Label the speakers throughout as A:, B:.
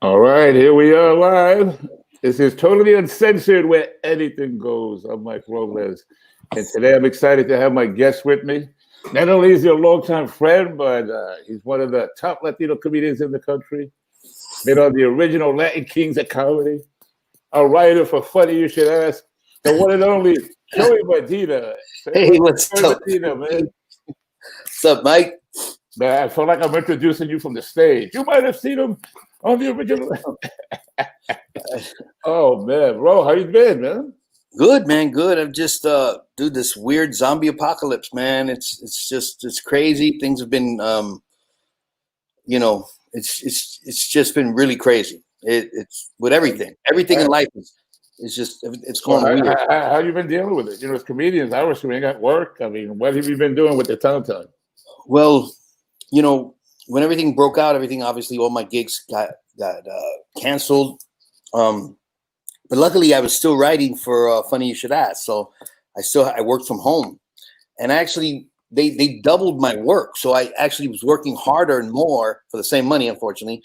A: All right, here we are live. This is totally uncensored where anything goes. I'm Mike Robles. And today I'm excited to have my guest with me. Not only is he a longtime friend, but he's one of the top Latino comedians in the country. Been on the original Latin Kings of Comedy. A writer for Funny You Should Ask. The one and only Joey Medina.
B: Hey, what's up?
A: Medina, man.
B: What's up, Mike?
A: Man, I feel like I'm introducing you from the stage. You might have seen him on the original. Oh man, bro, how you been, man?
B: Good, man. Good. I'm just dude, this weird zombie apocalypse, man. It's crazy. Things have been it's just been really crazy. It's with everything. Everything in life is just it's going weird.
A: How you been dealing with it? You know, as comedians, I was doing at work. I mean, what have you been doing with the time?
B: Well, you know, when everything broke out, everything obviously all my gigs got canceled. But luckily I was still writing for Funny You Should Ask. So I worked from home. And actually they doubled my work. So I actually was working harder and more for the same money, unfortunately.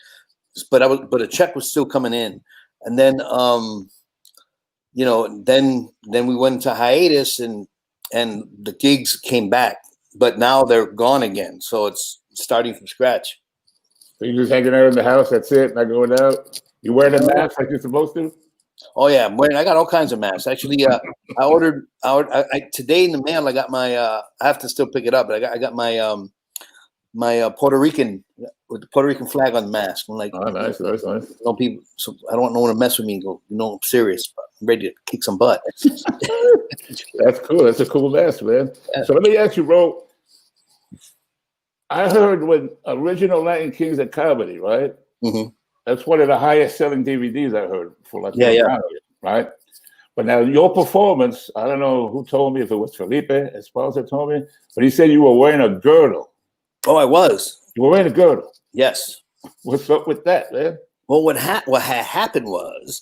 B: But a check was still coming in. And then then we went into hiatus and the gigs came back, but now they're gone again. So it's starting from scratch.
A: So you just hanging out in the house, that's it, not going out? You wearing a mask like you're supposed to?
B: Oh yeah, I got all kinds of masks. Actually, I ordered today in the mail. I got my. I have to still pick it up, but I got my my Puerto Rican with the Puerto Rican flag on the mask. I'm like,
A: oh, nice.
B: People, so I don't want to mess with me and go, I'm serious, but I'm ready to kick some butt.
A: That's cool. That's a cool mask, man. Yeah. So let me ask you, bro. I heard when original Latin Kings of Comedy, right?
B: Mm-hmm.
A: That's one of the highest selling DVDs I heard for Latino comedy, right? But now your performance, I don't know who told me, if it was Felipe Esparza told me, but he said you were wearing a girdle.
B: Oh, I was.
A: You were wearing a girdle.
B: Yes.
A: What's up with that, man?
B: Well, what had happened was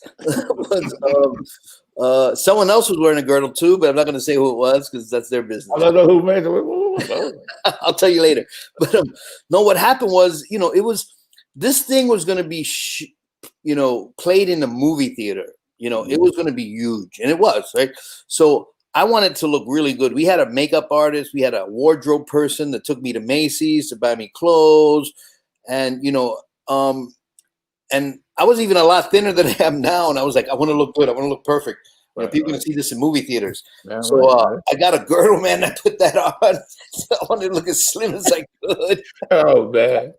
B: someone else was wearing a girdle too, but I'm not going to say who it was because that's their business.
A: I don't know who made it.
B: I'll tell you later. But no, what happened was, this thing was going to be, played in a movie theater. It was going to be huge, and it was, right? So I wanted to look really good. We had a makeup artist, we had a wardrobe person that took me to Macy's to buy me clothes, and and I was even a lot thinner than I am now, and I was like, I want to look good, I want to look perfect. People can see this in movie theaters. Yeah, so I got a girdle, man. I put that on. So I wanted to look as slim as I could.
A: Oh, man.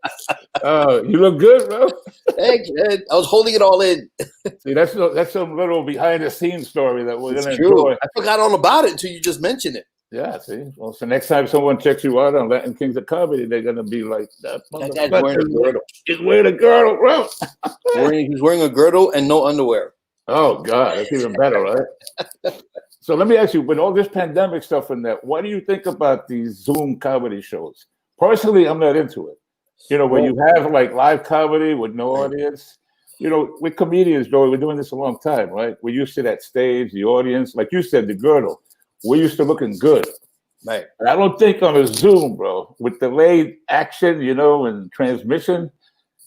A: Oh, you look good, bro.
B: Thanks, man. I was holding it all in.
A: See, that's some little behind-the-scenes story that we're going to
B: enjoy.
A: I
B: forgot all about it until you just mentioned it.
A: Yeah, see? Well, so next time someone checks you out on Latin Kings of Comedy, they're going to be like, that
B: guy's wearing a girdle.
A: He's wearing a girdle, bro.
B: He's wearing a girdle and no underwear.
A: Oh, God, that's even better, right? So let me ask you, with all this pandemic stuff in there, what do you think about these Zoom comedy shows? Personally, I'm not into it. Where you have like live comedy with no audience. With comedians, Joey, we're doing this a long time, right? We're used to that stage, the audience. Like you said, the girdle. We're used to looking good.
B: Right.
A: And I don't think on a Zoom, bro, with delayed action, and transmission,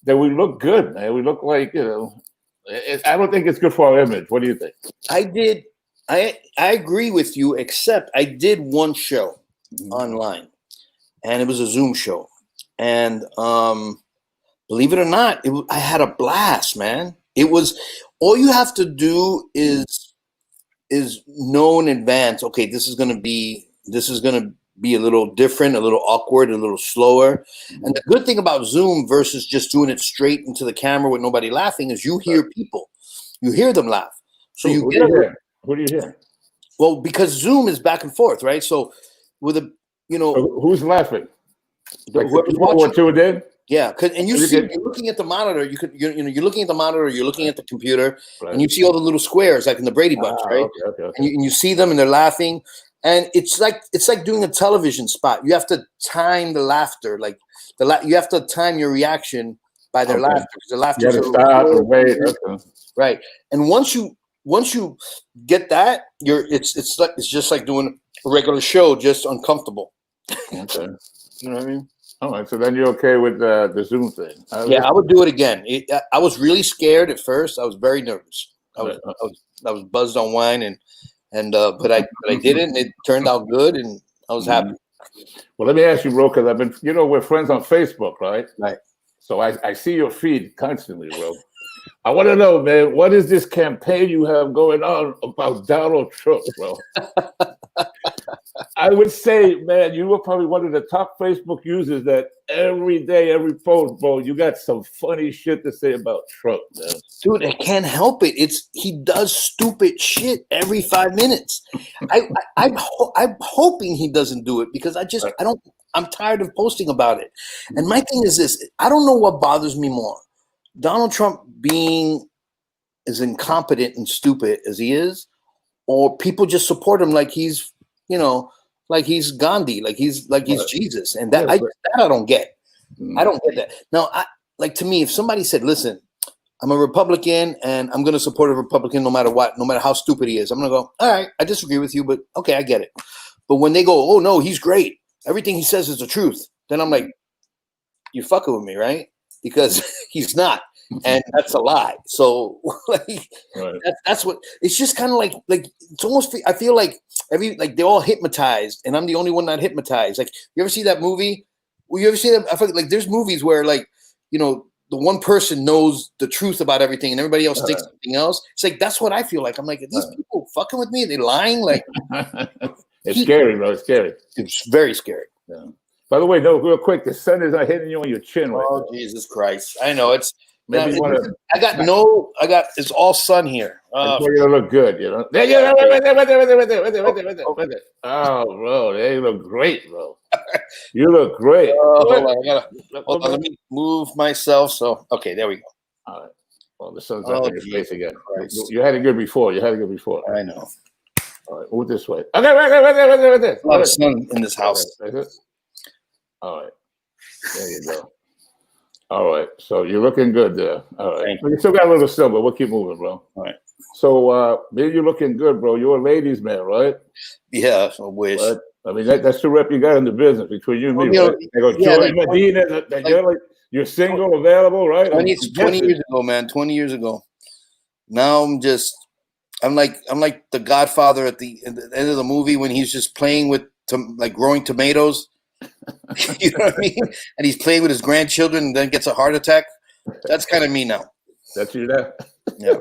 A: that we look good, man. We look like, I don't think it's good for our image. What do you think?
B: I agree with you, except I did one show online, and it was a Zoom show. And believe it or not, I had a blast, man. It was, all you have to do is know in advance, okay, this is gonna be a little different, a little awkward, a little slower. And the good thing about Zoom versus just doing it straight into the camera with nobody laughing is you hear people. You hear them laugh. So
A: Who do you hear?
B: Well, because Zoom is back and forth, right? So with a
A: so who's laughing?
B: Like whoever's watching.
A: Tuned in?
B: Yeah, and you're looking at the monitor. You're looking at the monitor. You're looking at the computer, right. And you see all the little squares like in the Brady Bunch, right? Okay. And you see them, and they're laughing. And it's like doing a television spot. You have to time the laughter, you have to time your reaction by their laughter. Because the laughter is
A: stop and wait. Okay.
B: Right. And once you get that, it's just like doing a regular show, just uncomfortable.
A: Okay.
B: You know what I mean?
A: All right, so then you're okay with the Zoom thing?
B: Yeah, I would do it again. I was really scared at first. I was very nervous. I was buzzed on wine, but I did it, and it turned out good, and I was happy.
A: Well, let me ask you, bro, because I've been, we're friends on Facebook, right?
B: Right.
A: So I see your feed constantly, bro. I want to know, man, what is this campaign you have going on about Donald Trump, bro? I would say, man, you were probably one of the top Facebook users that every day, every post, bro, you got some funny shit to say about Trump, man.
B: Dude, I can't help it. He does stupid shit every 5 minutes. I'm hoping he doesn't do it because I'm tired of posting about it. And my thing is this, I don't know what bothers me more. Donald Trump being as incompetent and stupid as he is, or people just support him like he's, like he's Gandhi, like he's Jesus. And that I don't get. I don't get that. Now, to me, if somebody said, listen, I'm a Republican and I'm going to support a Republican no matter what, no matter how stupid he is, I'm going to go, all right, I disagree with you, but okay, I get it. But when they go, oh no, he's great, everything he says is the truth, then I'm like, you're fucking with me, right? Because he's not. And that's a lie. So that's what it's just kind of like it's almost, I feel like they're all hypnotized and I'm the only one not hypnotized. Like, you ever see that movie? Well, you ever see that? I feel like there's movies where the one person knows the truth about everything and everybody else thinks something else. It's like, that's what I feel like. I'm like, are these people fucking with me? Are they lying? Like,
A: it's scary, bro. It's scary.
B: It's very scary.
A: Yeah. By the way, no, real quick, the sun is not hitting you on your chin right now.
B: Jesus Christ. I know it's,
A: maybe
B: it's all sun here.
A: You're gonna look good, Oh, bro, they look great, bro. You look great.
B: Hold on, let me move myself. So, okay, there we go.
A: All right. Well, the sun's up in your face again.
B: Christ.
A: You had it good before.
B: I know.
A: All right, move this way. Okay, right there.
B: A lot of sun in this house.
A: All right. There you go. All right. So you're looking good there. All right. You still got a little silver. We'll keep moving, bro.
B: All right.
A: So maybe you're looking good, bro. You're a ladies' man, right?
B: Yeah, I wish.
A: Right? I mean, that's the rep you got in the business between you and me. Right? They go, Joey Medina, you're single, available, right?
B: 20 years ago, man. 20 years ago. Now I'm like the Godfather at the end of the movie when he's just playing with growing tomatoes. You know what I mean? And he's playing with his grandchildren and then gets a heart attack. That's kind of me now.
A: That's you now?
B: Yeah.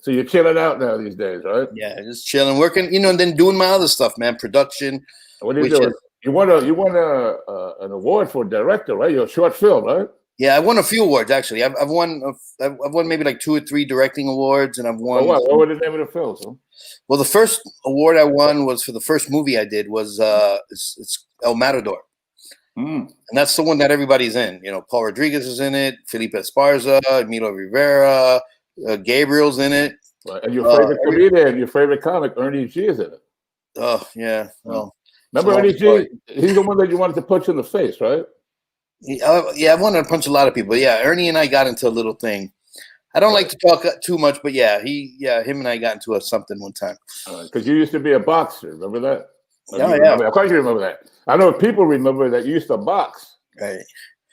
B: So
A: you're chilling out now these days, right?
B: Yeah, just chilling, working, and then doing my other stuff, man. Production.
A: What are you doing? You won an award for director, right? Your short film, right?
B: Yeah, I won a few awards actually. I've won maybe 2 or 3 directing awards, and I've won.
A: What was the name of the film? So?
B: Well, the first award I won was for the first movie I did was it's El Matador. And that's the one that everybody's in. Paul Rodriguez is in it, Felipe Esparza, Emilio Rivera, Gabriel's in it.
A: Right. And your favorite comedian, your favorite comic, Ernie G is in it.
B: Oh, yeah. Well,
A: remember Ernie G? He's the one that you wanted to punch in the face, right?
B: Yeah, I wanted to punch a lot of people. Yeah, Ernie and I got into a little thing. I don't like to talk too much, but him and I got into something one time.
A: Because you used to be a boxer, remember that?
B: Yeah.
A: Of course you remember that. I know people remember that you used to box.
B: Right.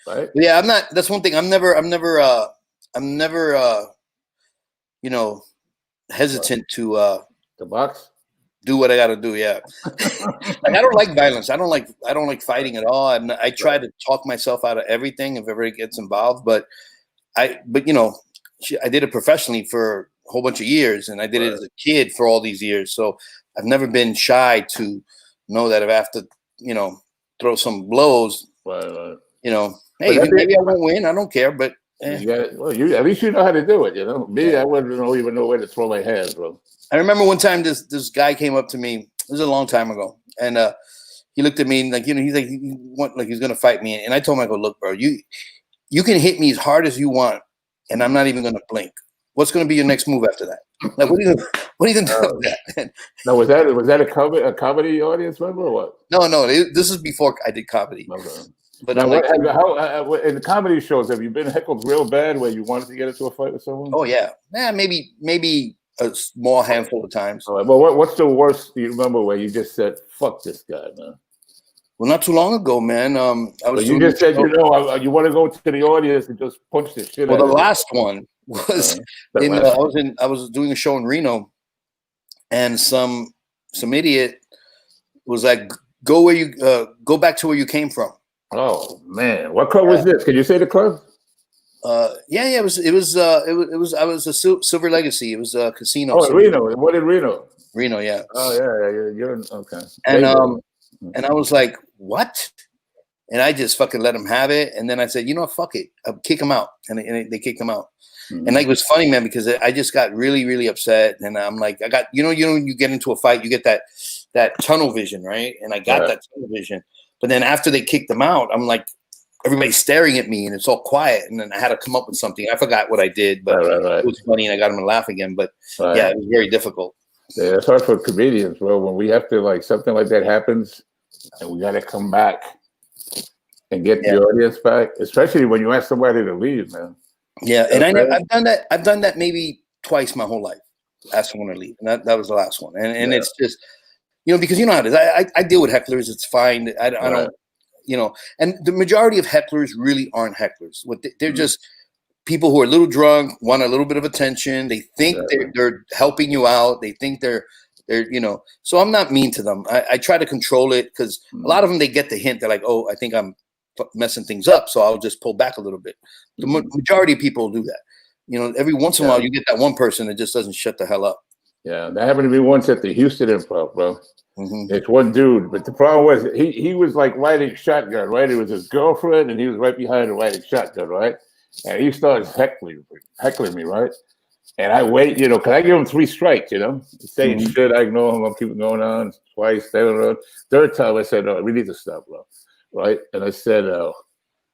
A: Right.
B: Yeah, I'm not. That's one thing. I'm never hesitant to
A: box.
B: Do what I got to do. Yeah. I don't like violence. I don't like fighting at all. I try to talk myself out of everything if everybody gets involved. But I did it professionally for a whole bunch of years, and I did it as a kid for all these years. So I've never been shy to know that if I have to, throw some blows, hey, maybe I won't win. I don't care, but
A: at least you know how to do it. Me, I wouldn't even know where to throw my hands, bro.
B: I remember one time this guy came up to me. This was a long time ago, and he looked at me and he's gonna fight me. And I told him, I go, look, bro, you can hit me as hard as you want, and I'm not even gonna blink. What's gonna be your next move after that? Like, what are you gonna do with that?
A: No, was that a comedy audience member or what?
B: No, this is before I did comedy.
A: Okay.
B: But
A: now, how in the comedy shows have you been heckled real bad where you wanted to get into a fight with someone?
B: Oh yeah, maybe a small handful of times.
A: All right, but what's the worst you remember where you just said, "Fuck this guy, man"?
B: Well, not too long ago, man. I was
A: But you
B: doing
A: just said, you know, you want to go to the audience and just punch the shit
B: well,
A: out
B: the
A: of it.
B: last one was
A: The
B: in
A: last
B: I was doing a show in Reno, and some idiot was like, go back to where you came from.
A: Oh man, what club was this? Can you say the club?
B: Yeah, it was I was a Silver Legacy. It was a casino.
A: Oh, Reno. What in Reno?
B: Reno, yeah.
A: Oh yeah, you're okay.
B: And I was like, what? And I just fucking let him have it. And then I said, you know what, fuck it. I'll kick him out. And they kicked him out. Mm-hmm. And like, it was funny, man, because I just got really, really upset. And I'm like, I got, you know, when you get into a fight, you get that tunnel vision, right? And I got that tunnel vision. But then after they kicked him out, I'm like, everybody's staring at me and it's all quiet. And then I had to come up with something. I forgot what I did, but it was funny and I got him to laugh again. But yeah, it was very difficult.
A: Yeah, it's hard for comedians, bro. When we have to, like, something like that happens and we got to come back and get the audience back, especially when you ask somebody to leave, man. Yeah,
B: and I've done that maybe twice my whole life. Ask someone to leave, and that was the last one. And it's just, you know, because you know how it is. I deal with hecklers. It's fine. I don't, you know. And the majority of hecklers really aren't hecklers. They're just people who are a little drunk, want a little bit of attention. They think they're helping you out. They think they're you know. So I'm not mean to them. I try to control it because a lot of them, they get the hint. They're like, oh, I think I'm messing things up, so I'll just pull back a little bit. The majority of people do that. You know, every once in a while you get that one person that just doesn't shut the hell up. Yeah,
A: that happened to me once at the Houston Improv, bro. Mm-hmm. It's one dude, but the problem was he was like riding shotgun, right? It was his girlfriend, and he was right behind her riding shotgun, right? And he starts heckling me, right? And I wait, you know, because I give him 3 strikes, you know, he's saying shit, I ignore him, I'm keeping going on twice, third time I said, no, we need to stop, bro. Right? And I said,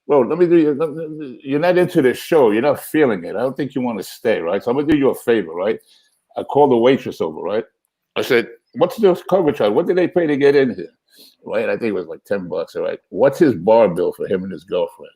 A: bro, let me do you. You're not into this show. You're not feeling it. I don't think you want to stay, right? So I'm gonna do you a favor, right? I called the waitress over, right? I said, what's this cover charge? What did they pay to get in here? Right? I think it was like $10, all right? What's his bar bill for him and his girlfriend?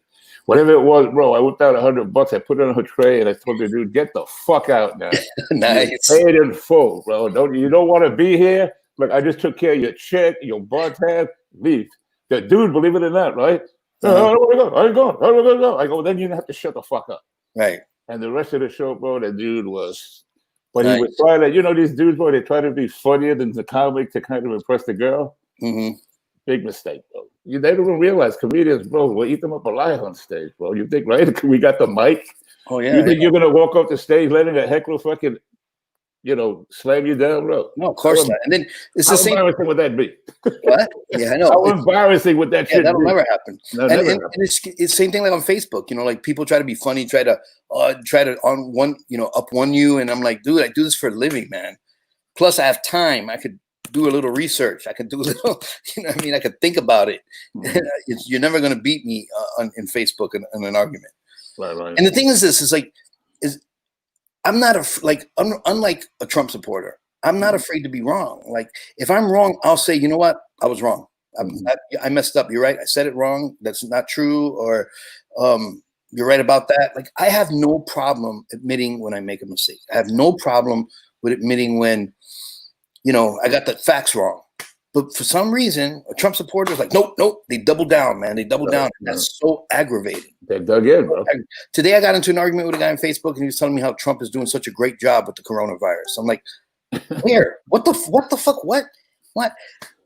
A: Whatever it was, bro, I whipped out $100. I put it on her tray and I told the dude, get the fuck out now.
B: Nice.
A: Pay it in full, bro. You don't want to be here? Look, I just took care of your check, your bar tab, leave. The dude, believe it or not, right? I don't want to go. I ain't going. I don't want to go. I go, then you have to shut the fuck up.
B: Right.
A: And the rest of the show, bro, the dude was, but he was trying to, you know, these dudes, bro, they try to be funnier than the comic to kind of impress the girl. Mm-hmm. Big mistake, bro. They don't realize comedians, bro, will eat them up alive on stage, bro. You think, right? We got the mic.
B: Oh, yeah.
A: You think you're going to walk off the stage letting a heckler fucking, you know, slam you down, bro?
B: No, of course not. And then it's the same.
A: How embarrassing would that be?
B: What? Yeah, I know.
A: How embarrassing would that shit
B: that'll
A: be?
B: never happen. And it's the same thing like on Facebook. You know, like people try to be funny, try to on one, you know, up one you, and I'm like, dude, I do this for a living, man. Plus, I have time. I could do a little research. I could do a little, you know what I mean? I could think about it. You're never going to beat me in Facebook in an argument. Right. And the thing is this, is I'm not unlike a Trump supporter, I'm not afraid to be wrong. Like, if I'm wrong, I'll say, you know what? I was wrong. I messed up. You're right. I said it wrong. That's not true. Or you're right about that. Like, I have no problem admitting when I make a mistake. I have no problem with admitting when, you know, I got the facts wrong. But for some reason, a Trump supporter is like, nope, they double down, man. They double down. That's so aggravating.
A: They dug in, bro.
B: Today, I got into an argument with a guy on Facebook, and he was telling me how Trump is doing such a great job with the coronavirus. I'm like, where? What the fuck? What?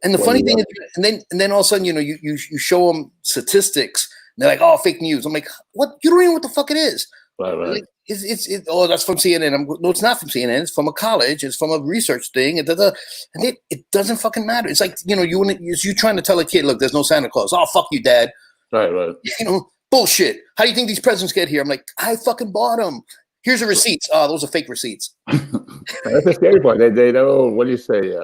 B: And the funny thing is, and then all of a sudden, you know, you show them statistics, and they're like, oh, fake news. I'm like, what? You don't even know what the fuck it is. Right. Like, oh, that's from CNN. No, it's not from CNN. It's from a college. It's from a research thing. And it doesn't fucking matter. It's like, you know, you trying to tell a kid, look, there's no Santa Claus. Oh, fuck you, Dad. Right. You know, bullshit. How do you think these presents get here? I'm like, I fucking bought them. Here's the receipts. Oh, those are fake receipts.
A: That's the scary part. They know, what do you say?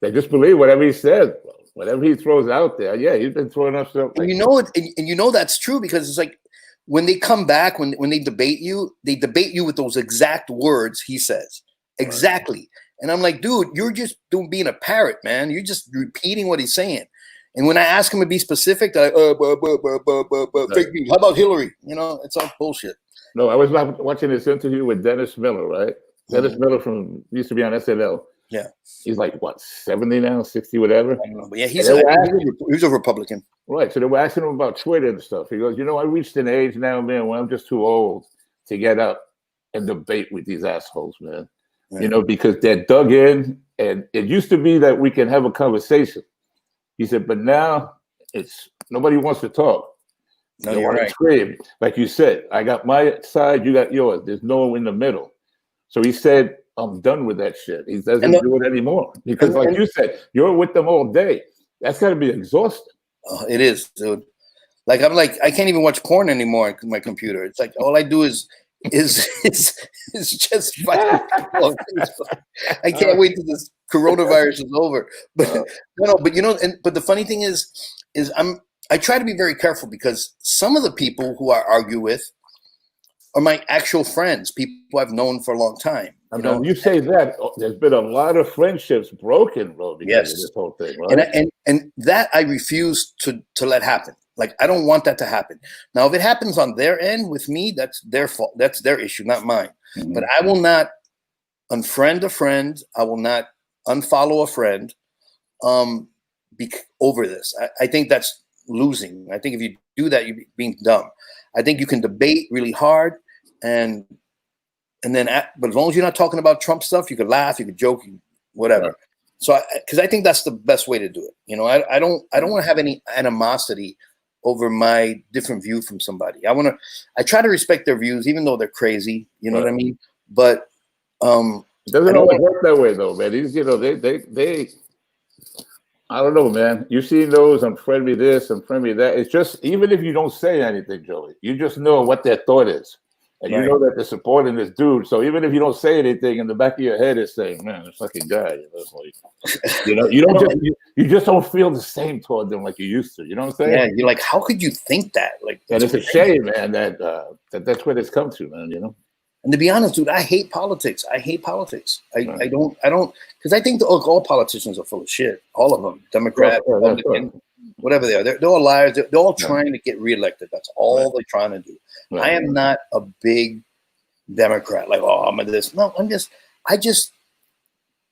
A: They just believe whatever he says. Whatever he throws out there. Yeah, he's been throwing up stuff.
B: And you know it, and you know that's true, because it's like, when they come back, when they debate you with those exact words he says. Exactly. Right. And I'm like, dude, you're just being a parrot, man. You're just repeating what he's saying. And when I ask him to be specific, they're like, fake news. How about Hillary? You know, it's all bullshit.
A: No, I was watching this interview with Dennis Miller, right? Dennis Miller used to be on SNL.
B: Yeah.
A: He's like, what, 70 now, 60, whatever?
B: I don't know, but yeah,
A: he's
B: a Republican.
A: Right. So they were asking him about Twitter and stuff. He goes, I reached an age now, man, where I'm just too old to get up and debate with these assholes, man. Yeah. Because they're dug in, and it used to be that we can have a conversation. He said, but now it's nobody wants to talk.
B: No, you're right.
A: Scream. Like you said, I got my side, you got yours. There's no one in the middle. So he said, I'm done with that shit. He doesn't do it anymore. Because like you said, you're with them all day. That's got to be exhausting.
B: It is, dude. Like, I'm like, I can't even watch porn anymore on my computer. It's like, all I do is just fight. I can't wait till this coronavirus is over. But but the funny thing is I try to be very careful, because some of the people who I argue with are my actual friends, people I've known for a long time.
A: You say that there's been a lot of friendships broken, bro, because of this whole thing, right?
B: And that I refuse to let happen. Like, I don't want that to happen. Now, if it happens on their end with me, that's their fault. That's their issue, not mine. Mm-hmm. But I will not unfriend a friend. I will not unfollow a friend over this. I think that's losing. I think if you do that, you're being dumb. I think you can debate really hard, but as long as you're not talking about Trump stuff, you could laugh, you could joke, whatever. Right. So, because I think that's the best way to do it. I don't want to have any animosity over my different view from somebody. I try to respect their views, even though they're crazy. You know what I mean? But
A: it doesn't always work that way, though, man. These, they I don't know, man. You see those, I'm friendly this, I'm friendly that. It's just, even if you don't say anything, Joey, you just know what their thought is. And you know that they're supporting this dude. So even if you don't say anything, in the back of your head is saying, man, this fucking guy. You just don't feel the same toward them like you used to. You know what I'm saying?
B: Yeah, you're like, how could you think that? Like,
A: and it's a shame, man, that's where it's come to, man,
B: And to be honest, dude, I hate politics. I don't, because I think all politicians are full of shit. All of them, Democrat, Republican, whatever they are. They're all liars. They're all trying to get reelected. That's all they're trying to do. I am not a big Democrat. Like, I'm this. No, I just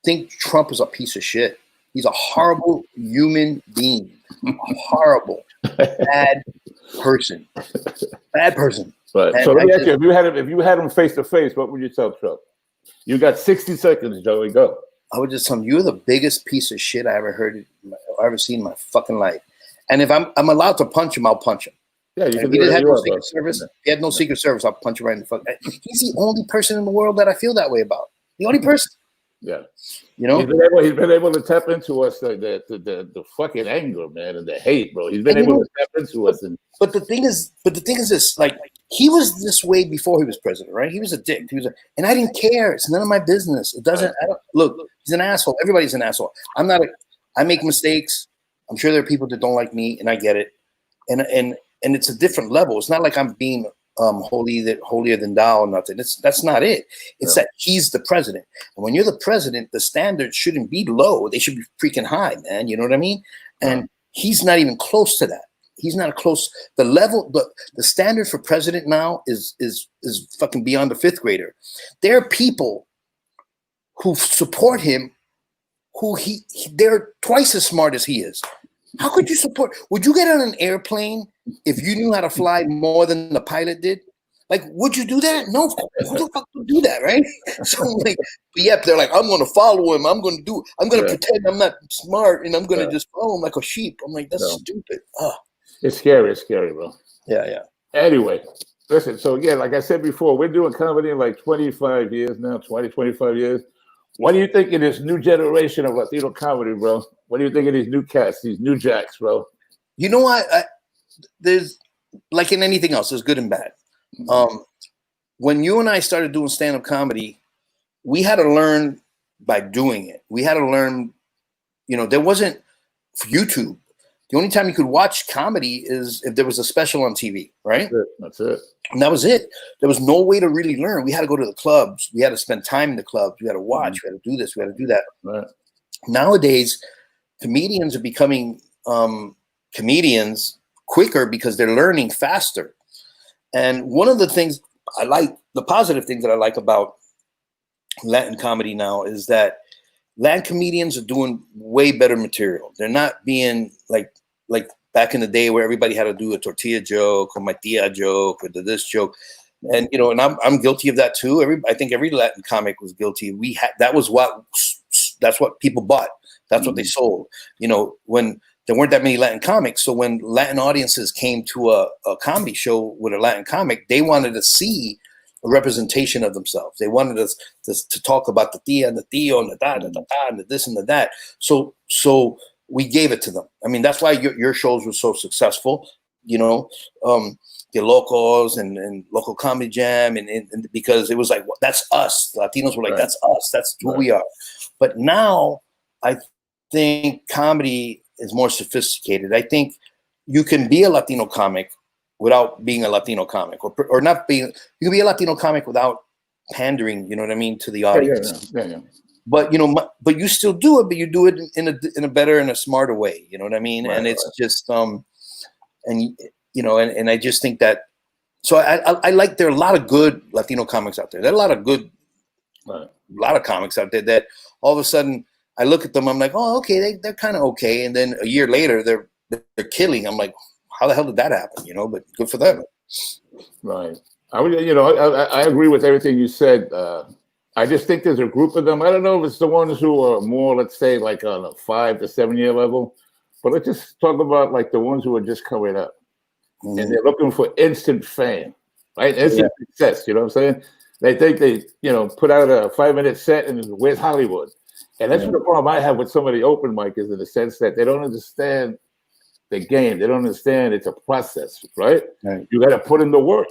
B: think Trump is a piece of shit. He's a horrible human being. A horrible, bad person. Bad person.
A: Right. So let me ask you, if you had him face to face, what would you tell Trump? You got 60 seconds, Joey. Go.
B: I would just tell him, you're the biggest piece of shit I ever seen in my fucking life. And if I'm allowed to punch him, I'll punch him.
A: Yeah, you can
B: do that. No Secret Service. If he had no Secret Service, I'll punch him right in the fuck. He's the only person in the world that I feel that way about. The only person.
A: Yeah. He's been able to tap into us, the fucking anger, man, and the hate, bro. He's been able to tap into us.
B: But the thing is this, like, he was this way before he was president, right? He was a dick. And I didn't care. It's none of my business. It doesn't. Look, he's an asshole. Everybody's an asshole. I make mistakes. I'm sure there are people that don't like me, and I get it. And it's a different level. It's not like I'm being holier than thou or nothing. That's not it. It's that he's the president. And when you're the president, the standards shouldn't be low. They should be freaking high, man. You know what I mean? And he's not even close to that. He's not close. The level, the standard for president now is fucking beyond the fifth grader. There are people who support him who they're twice as smart as he is. How could you support? Would you get on an airplane if you knew how to fly more than the pilot did? Like, would you do that? No, who the fuck would do that, right? So like, but yep, they're like, I'm going to follow him. I'm going to pretend I'm not smart, and I'm going to just follow him like a sheep. I'm like, that's stupid.
A: It's scary. It's scary, bro.
B: Yeah.
A: Anyway, listen. So again, like I said before, we're doing comedy in like 25 years now, 25 years. What do you think of this new generation of Latino comedy, bro? What do you think of these new cats, these new jacks, bro?
B: You know what? There's, like in anything else, there's good and bad. When you and I started doing stand-up comedy, we had to learn by doing it. We had to learn, there wasn't YouTube. The only time you could watch comedy is if there was a special on TV, right?
A: That's it.
B: And that was it. There was no way to really learn. We had to go to the clubs. We had to spend time in the clubs. We had to watch. We had to do this. We had to do that.
A: Right.
B: Nowadays, comedians are becoming comedians quicker because they're learning faster. And one of the things the positive things that I like about Latin comedy now is that Latin comedians are doing way better material. They're not being like back in the day where everybody had to do a tortilla joke or my tia joke or this joke. And you know, and I'm guilty of that too. I think every Latin comic was guilty. That's what people bought. That's what they sold. You know, when there weren't that many Latin comics, so when Latin audiences came to a comedy show with a Latin comic, they wanted to see a representation of themselves. They wanted us to talk about the tia and the tío and the da da da da and the this and the that. So we gave it to them. I mean, that's why your shows were so successful. You know, the Locos and Local Comedy Jam, and because it was like, that's us. Latinos were like, that's us. That's who we are. But now I think comedy is more sophisticated. I think you can be a Latino comic without being a Latino comic, or not being. You can be a Latino comic without pandering. You know what I mean, to the audience. Yeah. But you know, but you still do it, but you do it in a better and a smarter way. You know what I mean? And it's just and you know, and I just think that. So I like, there are a lot of good Latino comics out there. There are a lot of good, a lot of comics out there that all of a sudden I look at them, I'm like, oh, okay, they're kind of okay, and then a year later they're killing. I'm like, how the hell did that happen? You know, but good for them.
A: Right. I agree with everything you said. I just think there's a group of them. I don't know if it's the ones who are more, let's say, like on a 5 to 7 year level, but let's just talk about like the ones who are just coming up, and they're looking for instant fame, right? Instant success. You know what I'm saying? They think they, put out a 5-minute set and where's Hollywood? And that's the problem I have with some of the open micers, in the sense that they don't understand the game. They don't understand it's a process, right? You got to put in the work.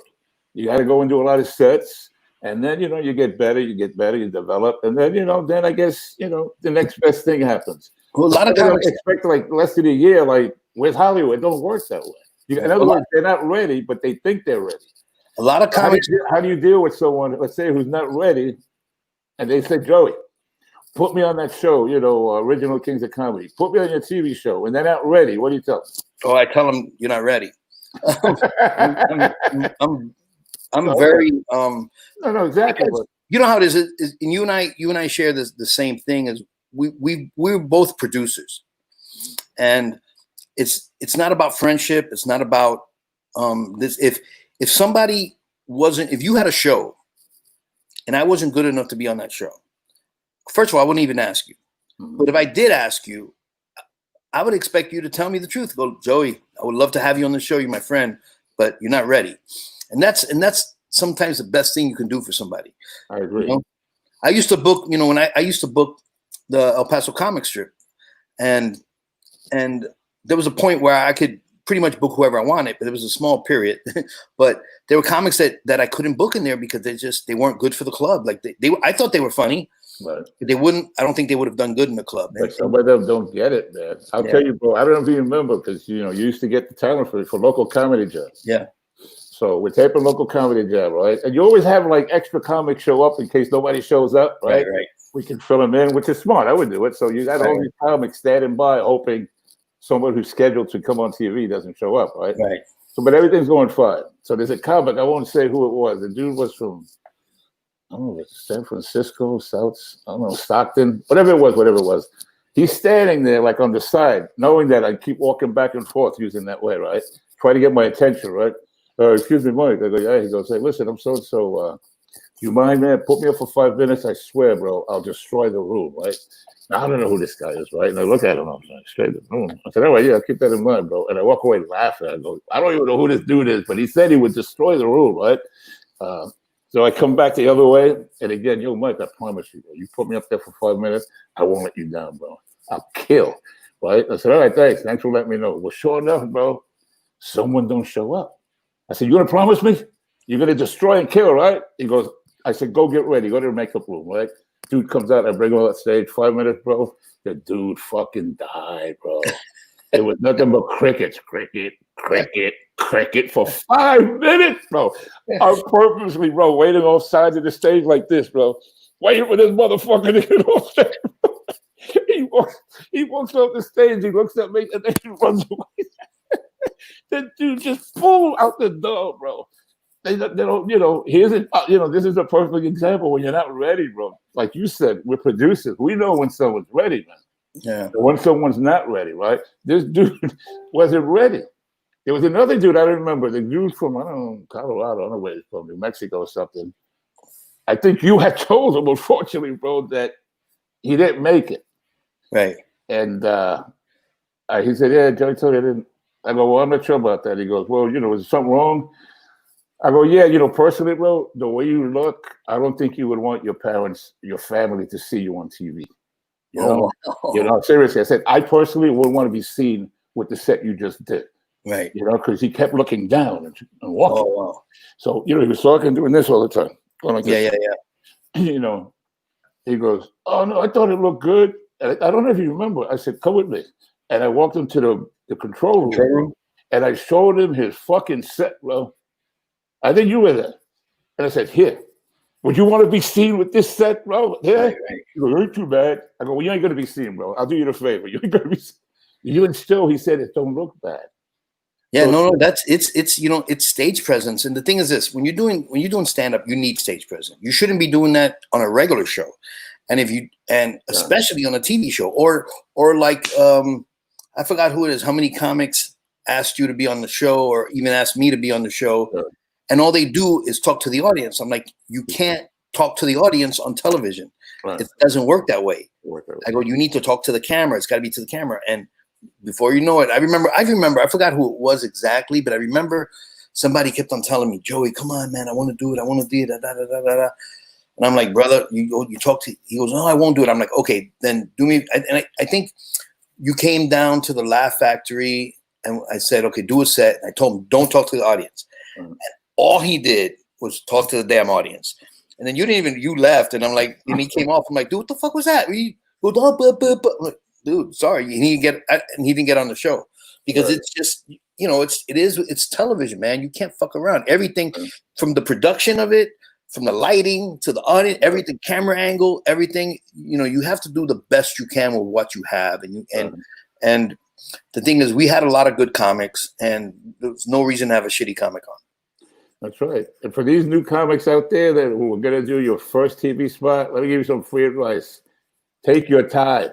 A: You got to go and do a lot of sets. And then, you get better, you develop. And then, then I guess, the next best thing happens.
B: Well, a lot of comics
A: expect like less than a year, like with Hollywood, it don't work that way. In other words, they're not ready, but they think they're ready.
B: A lot of comics.
A: How do you deal with someone, let's say, who's not ready, and they say, Joey, put me on that show, Original Kings of Comedy. Put me on your TV show, and they're not ready. What do you tell them?
B: Oh, I tell them you're not ready. I'm very
A: no, exactly.
B: You know how it is, and you and I share the same thing. As we're both producers, and it's not about friendship. It's not about this. If somebody wasn't, if you had a show, and I wasn't good enough to be on that show, first of all, I wouldn't even ask you. But if I did ask you, I would expect you to tell me the truth. Go, Joey, I would love to have you on the show. You're my friend, but you're not ready. And that's sometimes the best thing you can do for somebody.
A: I agree.
B: I used to book, when I used to book the El Paso comic strip, and there was a point where I could pretty much book whoever I wanted, but it was a small period. But there were comics that I couldn't book in there because they weren't good for the club. Like I thought they were funny. But they wouldn't. I don't think they would have done good in the club.
A: But some of them don't get it, man. I'll tell you, bro. I don't know if you remember, because you used to get the talent for Local Comedy Jam.
B: Yeah.
A: So we're taping Local Comedy Jam, right? And you always have like extra comics show up in case nobody shows up, right?
B: Right.
A: We can fill them in, which is smart. I would do it. So you got all these comics standing by, hoping someone who's scheduled to come on TV doesn't show up, right?
B: Right.
A: So, but everything's going fine. So there's a comic. I won't say who it was. The dude was from, I don't know, San Francisco, Stockton, whatever it was. He's standing there like on the side, knowing that I keep walking back and forth using that way, right? Try to get my attention, right? Excuse me, Mike. I go, yeah. He goes, hey, listen, I'm so-and-so. You mind, man? Put me up for 5 minutes. I swear, bro, I'll destroy the room, right? Now, I don't know who this guy is, right? And I look at him. I'm like, straight to the room. I said, all right, yeah, I'll keep that in mind, bro. And I walk away laughing. I go, I don't even know who this dude is, but he said he would destroy the room, right? So I come back the other way. And again, yo, Mike, I promise you, bro, you put me up there for 5 minutes, I won't let you down, bro. I'll kill, right? I said, all right, thanks. Thanks for letting me know. Well, sure enough, bro, someone don't show up. I said, you going to promise me? You're going to destroy and kill, right? He goes, I said, go get ready. Go to the makeup room, right? Dude comes out. I bring him on stage. 5 minutes, bro. The dude fucking died, bro. It was nothing but crickets. Cricket for 5 minutes, bro. I'm purposely, bro, waiting off sides of the stage like this, bro. Waiting for this motherfucker to get off stage. He walks off the stage. He looks at me and then he runs away. That dude just pulled out the door, bro. they don't, here's it. This is a perfect example when you're not ready, bro. Like you said, we're producers. We know when someone's ready, man.
B: Yeah.
A: When someone's not ready, right? This dude wasn't ready. There was another dude, I don't remember, the dude from, I don't know, Colorado, I don't know where he's from, New Mexico or something. I think you had told him, unfortunately, bro, that he didn't make it.
B: Right.
A: And he said, yeah, Joey told me I didn't. I go, well, I'm not sure about that. He goes, well, is something wrong? I go, yeah, personally, bro, the way you look, I don't think you would want your parents, your family to see you on TV. Seriously, I said, I personally wouldn't want to be seen with the set you just did.
B: Right.
A: Because he kept looking down and walking.
B: Oh, wow.
A: So, he was talking, doing this all the time. Going like this.
B: Yeah.
A: He goes, oh, no, I thought it looked good. And I don't know if you remember. I said, come with me. And I walked him to the control room. And I showed him his fucking set, bro. I think you were there. And I said, here, would you want to be seen with this set, bro? Yeah. Right. He goes, ain't too bad. I go, well, you ain't going to be seen, bro. I'll do you the favor. You ain't going to be seen. You and still, he said, it don't look bad.
B: Yeah, no, it's stage presence. And the thing is this, when you're doing stand-up, you need stage presence. You shouldn't be doing that on a regular show. And especially on a TV show or like, I forgot who it is, how many comics asked you to be on the show or even asked me to be on the show. Sure. And all they do is talk to the audience. I'm like, you can't talk to the audience on television. Right. It doesn't work that way. I go, you need to talk to the camera. It's got to be to the camera. And before you know it, I remember, I forgot who it was exactly, but I remember somebody kept on telling me, Joey, come on, man, I want to do it. I want to do it. Da, da, da, da, da. And I'm like, brother, you talk to, he goes, no, I won't do it. I'm like, okay, then do me. And I think you came down to the Laugh Factory and I said, okay, do a set. And I told him, don't talk to the audience. Mm-hmm. And all he did was talk to the damn audience. And then you left. And I'm like, and he came off. I'm like, dude, what the fuck was that? He goes, like, dude, sorry. He didn't get on the show because It's just, it's television, man. You can't fuck around. Everything from the production of it, from the lighting to the audience, everything, camera angle, everything, you have to do the best you can with what you have. And the thing is, we had a lot of good comics and there's no reason to have a shitty comic on.
A: That's right. And for these new comics out there that who are going to do your first TV spot, let me give you some free advice. Take your time,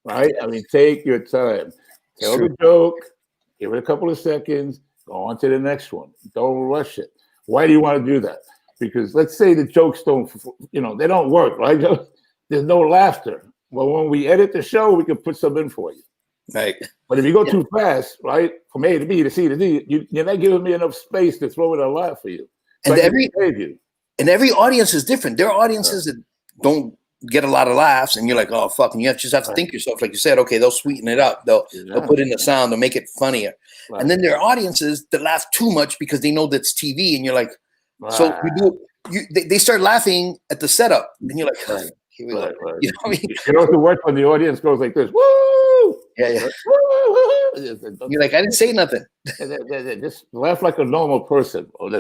A: right? I mean, take your time. Tell the joke, give it a couple of seconds, go on to the next one. Don't rush it. Why do you want to do that? Because let's say the jokes don't, they don't work, right? There's no laughter. Well, when we edit the show, we can put some in for you.
B: Right.
A: But if you go too fast, right, from A to B to C to D, you're not giving me enough space to throw in a laugh for you. So
B: and every audience is different. There are audiences that don't get a lot of laughs, and you're like, oh, fuck. And you just have to think yourself, like you said, okay, they'll sweeten it up. They'll put in the sound. They'll make it funnier. Right. And then there are audiences that laugh too much because they know that's TV, and you're like, so they start laughing at the setup, and you're like, here we go. Right. You know what I mean?
A: You know the work when the audience goes like this, woo!
B: Yeah. You're like, I didn't say nothing.
A: Just laugh like a normal person.
B: Well,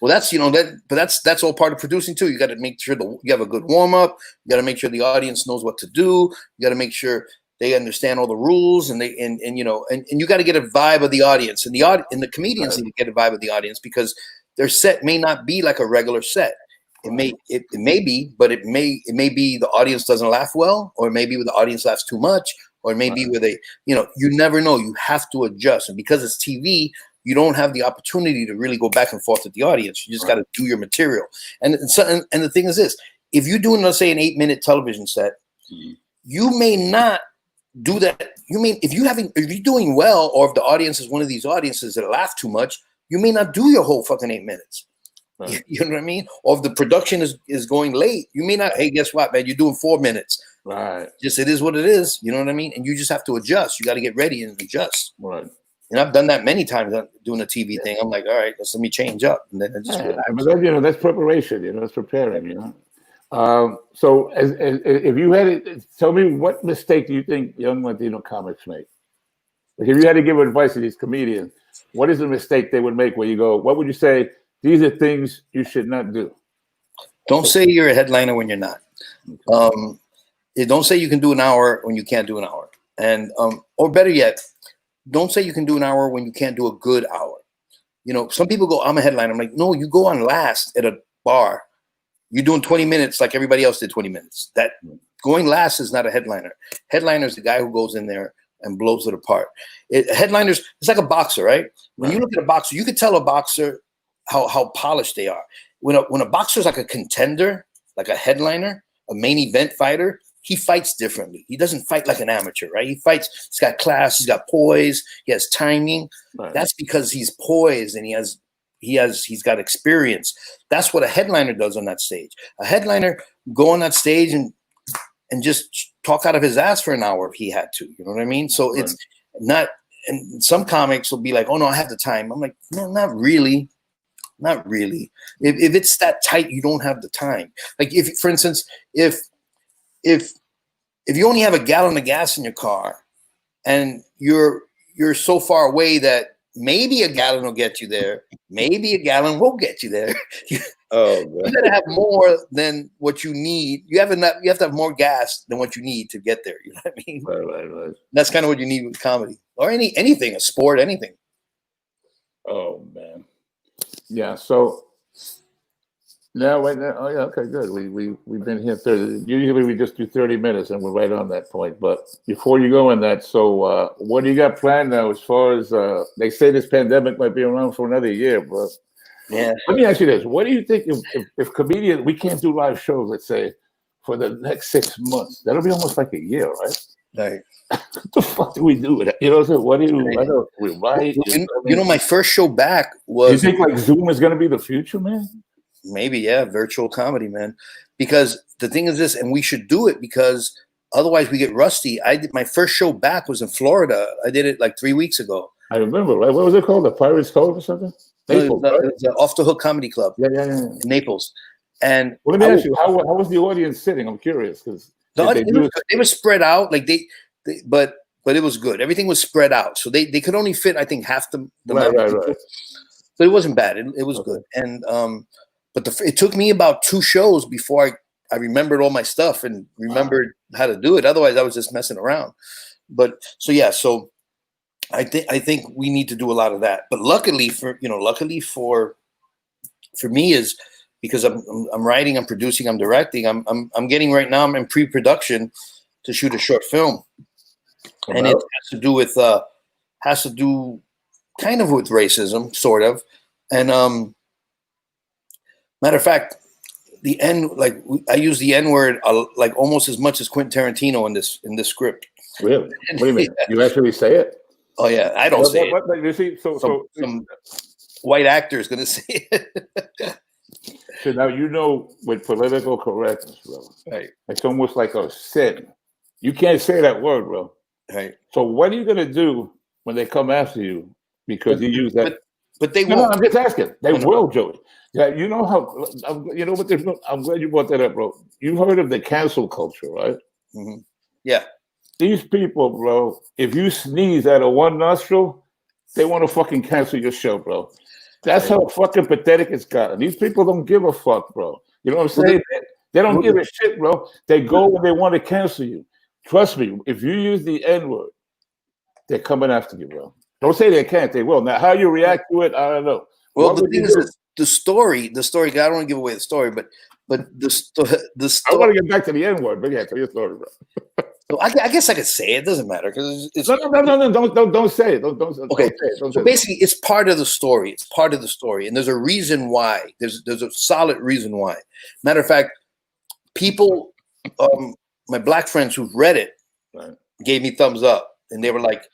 B: that's that's all part of producing too. You got to make sure you have a good warm up. You got to make sure the audience knows what to do. You got to make sure they understand all the rules, and you got to get a vibe of the audience, and the comedians need to get a vibe of the audience because their set may not be like a regular set. It may be, but it may be the audience doesn't laugh well, or maybe the audience laughs too much, or maybe where they, you never know. You have to adjust, and because it's TV, you don't have the opportunity to really go back and forth with the audience. You just got to do your material. And the thing is this: if you're doing, let's say, an 8-minute television set, you may not do that. If you're doing well, or if the audience is one of these audiences that laugh too much, you may not do your whole fucking 8 minutes. Right. You know what I mean? Or if the production is going late, you may not, hey, guess what, man? You're doing 4 minutes.
A: Right.
B: Just it is what it is. You know what I mean? And you just have to adjust. You got to get ready and adjust.
A: Right.
B: And I've done that many times doing a TV thing. I'm like, all right, let me change up. And then just
A: but that's preparation, that's preparing, So as if you had to tell me, what mistake do you think young Latino comics make? Like if you had to give advice to these comedians, what is the mistake they would make where you go, what would you say? These are things you should not do.
B: Don't say you're a headliner when you're not. Don't say you can do an hour when you can't do an hour. And or better yet, don't say you can do an hour when you can't do a good hour. You know, some people go, I'm a headliner. I'm like, no, you go on last at a bar. You're doing 20 minutes like everybody else did 20 minutes. That going last is not a headliner. Headliner is the guy who goes in there and blows it apart. Headliners, it's like a boxer, right? When you look at a boxer, you could tell a boxer how polished they are. When a boxer is like a contender, like a headliner, a main event fighter, he fights differently. He doesn't fight like an amateur, right? He fights, he's got class, he's got poise, he has timing. Right. That's because he's poised and he's got experience. That's what a headliner does on that stage. A headliner go on that stage and just talk out of his ass for an hour if he had to. You know what I mean? So it's not, and some comics will be like, oh no, I have the time. I'm like, no, not really. Not really. If it's that tight, you don't have the time. Like if, for instance, if you only have a gallon of gas in your car and you're so far away that maybe a gallon will get you there, maybe a gallon won't get you there. Oh, you gotta have more than what you need. You have to have more gas than what you need to get there. You know what I mean? Right. That's kind of what you need with comedy or anything, a sport, anything.
A: Oh man. Yeah. So now, right now, oh yeah, okay, good. We've been here 30. Usually we just do 30 minutes and we're right on that point. But before you go in that, so what do you got planned now as far as they say this pandemic might be around for another year, but
B: yeah.
A: Let me ask you this. What do you think if comedians, we can't do live shows, let's say, for the next 6 months? That'll be almost like a year, right?
B: Right.
A: What the fuck do we do with it? You know what I'm saying? What do you, I know, we write?
B: You know, my first show back was...
A: You think like Zoom is going to be the future, man?
B: Maybe, yeah, virtual comedy, man. Because the thing is this, and we should do it because otherwise we get rusty. My first show back was in Florida. I did it like 3 weeks ago.
A: I remember, right? What was it called? The Pirates Cove or something?
B: Naples, right? It was Off the Hook Comedy Club.
A: Yeah.
B: In Naples. And
A: well, let me ask you, how was the audience sitting? I'm curious because
B: they were spread out, like but it was good. Everything was spread out, so they could only fit, I think, half the amount of people. But it wasn't bad. It was good. And but it took me about 2 shows before I remembered all my stuff and remembered how to do it. Otherwise, I was just messing around. But so yeah, so I think we need to do a lot of that. But luckily for me is because I'm writing, I'm producing, I'm directing. I'm getting right now. I'm in pre-production to shoot a short film, and it has to do kind of with racism, sort of. And matter of fact, I use the N-word like almost as much as Quentin Tarantino in this script.
A: Really? What do you mean? You actually say it?
B: Oh yeah, I don't say it.
A: But you see,
B: some white actor is going to say it.
A: So now you know with political correctness, bro.
B: Right.
A: It's almost like a sin. You can't say that word, bro.
B: Right.
A: So what are you going to do when they come after you because you use that?
B: But they
A: won't. No, I'm just asking. They will, Joey. Yeah, you know how. You know what? I'm glad you brought that up, bro. You heard of the cancel culture, right?
B: Mm-hmm. Yeah.
A: These people, bro, if you sneeze out of one nostril, they want to fucking cancel your show, bro. That's how fucking pathetic it's gotten. These people don't give a fuck, bro. You know what I'm saying? They don't give a shit, bro. They go when they want to cancel you. Trust me, if you use the N-word, they're coming after you, bro. Don't say they can't, they will. Now, how you react to it, I don't know.
B: Well, the thing is, the story, I don't want to give away the story, but the story.
A: I want to get back to the N-word, but yeah, tell your story, bro.
B: So I guess I could say it. Doesn't matter because it's
A: no. Don't say it. Don't
B: okay.
A: Say it.
B: So basically, it's part of the story. It's part of the story, and there's a reason why. There's a solid reason why. Matter of fact, people, my black friends who've read it, gave me thumbs up, and they're like,